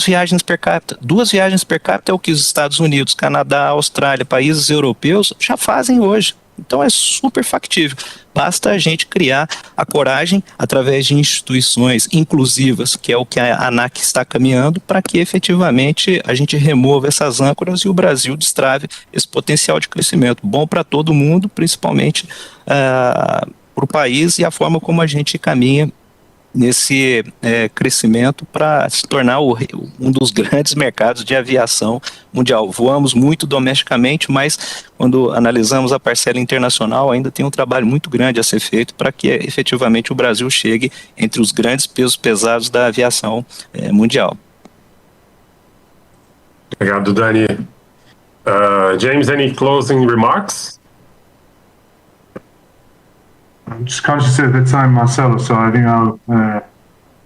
Speaker 2: viagens per capita. 2 viagens per capita é o que os Estados Unidos, Canadá, Austrália, países europeus já fazem hoje. Então é super factível. Basta a gente criar a coragem através de instituições inclusivas, que é o que a ANAC está caminhando, para que efetivamente a gente remova essas âncoras e o Brasil destrave esse potencial de crescimento. Bom para todo mundo, principalmente para o país e a forma como a gente caminha nesse crescimento para se tornar um dos grandes mercados de aviação mundial. Voamos muito domesticamente, mas quando analisamos a parcela internacional, ainda tem um trabalho muito grande a ser feito para que efetivamente o Brasil chegue entre os grandes pesos pesados da aviação mundial.
Speaker 1: Obrigado, Dani. James, any closing remarks?
Speaker 4: I'm just conscious of the time myself, so I think I'll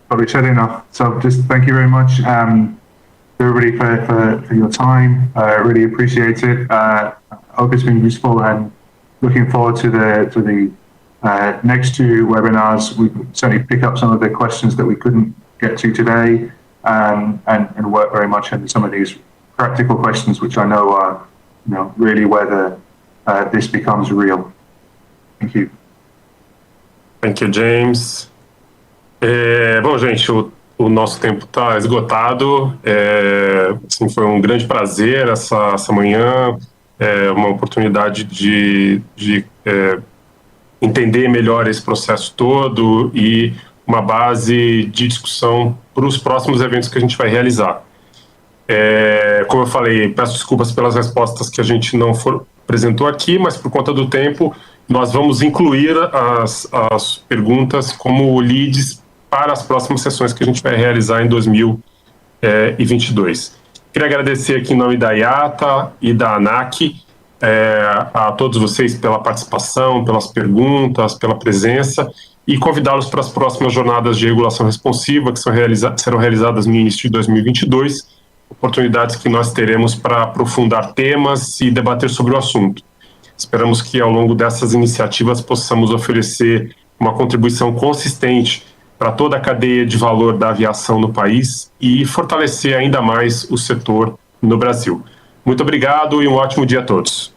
Speaker 4: probably said enough. So just thank you very much, everybody, for your time. I really appreciate it. I hope it's been useful, and looking forward to the next two webinars. We can certainly pick up some of the questions that we couldn't get to today, and work very much on some of these practical questions, which I know are, really where this becomes real. Thank you.
Speaker 1: Thank you, James. Bom, gente, o nosso tempo está esgotado. Assim, foi um grande prazer essa manhã, uma oportunidade de entender melhor esse processo todo e uma base de discussão para os próximos eventos que a gente vai realizar. Como eu falei, peço desculpas pelas respostas que a gente não apresentou aqui, mas por conta do tempo, nós vamos incluir as perguntas como leads para as próximas sessões que a gente vai realizar em 2022. Queria agradecer aqui em nome da IATA e da ANAC a todos vocês pela participação, pelas perguntas, pela presença, e convidá-los para as próximas jornadas de regulação responsiva que serão realizadas no início de 2022, oportunidades que nós teremos para aprofundar temas e debater sobre o assunto. Esperamos que ao longo dessas iniciativas possamos oferecer uma contribuição consistente para toda a cadeia de valor da aviação no país e fortalecer ainda mais o setor no Brasil. Muito obrigado e um ótimo dia a todos.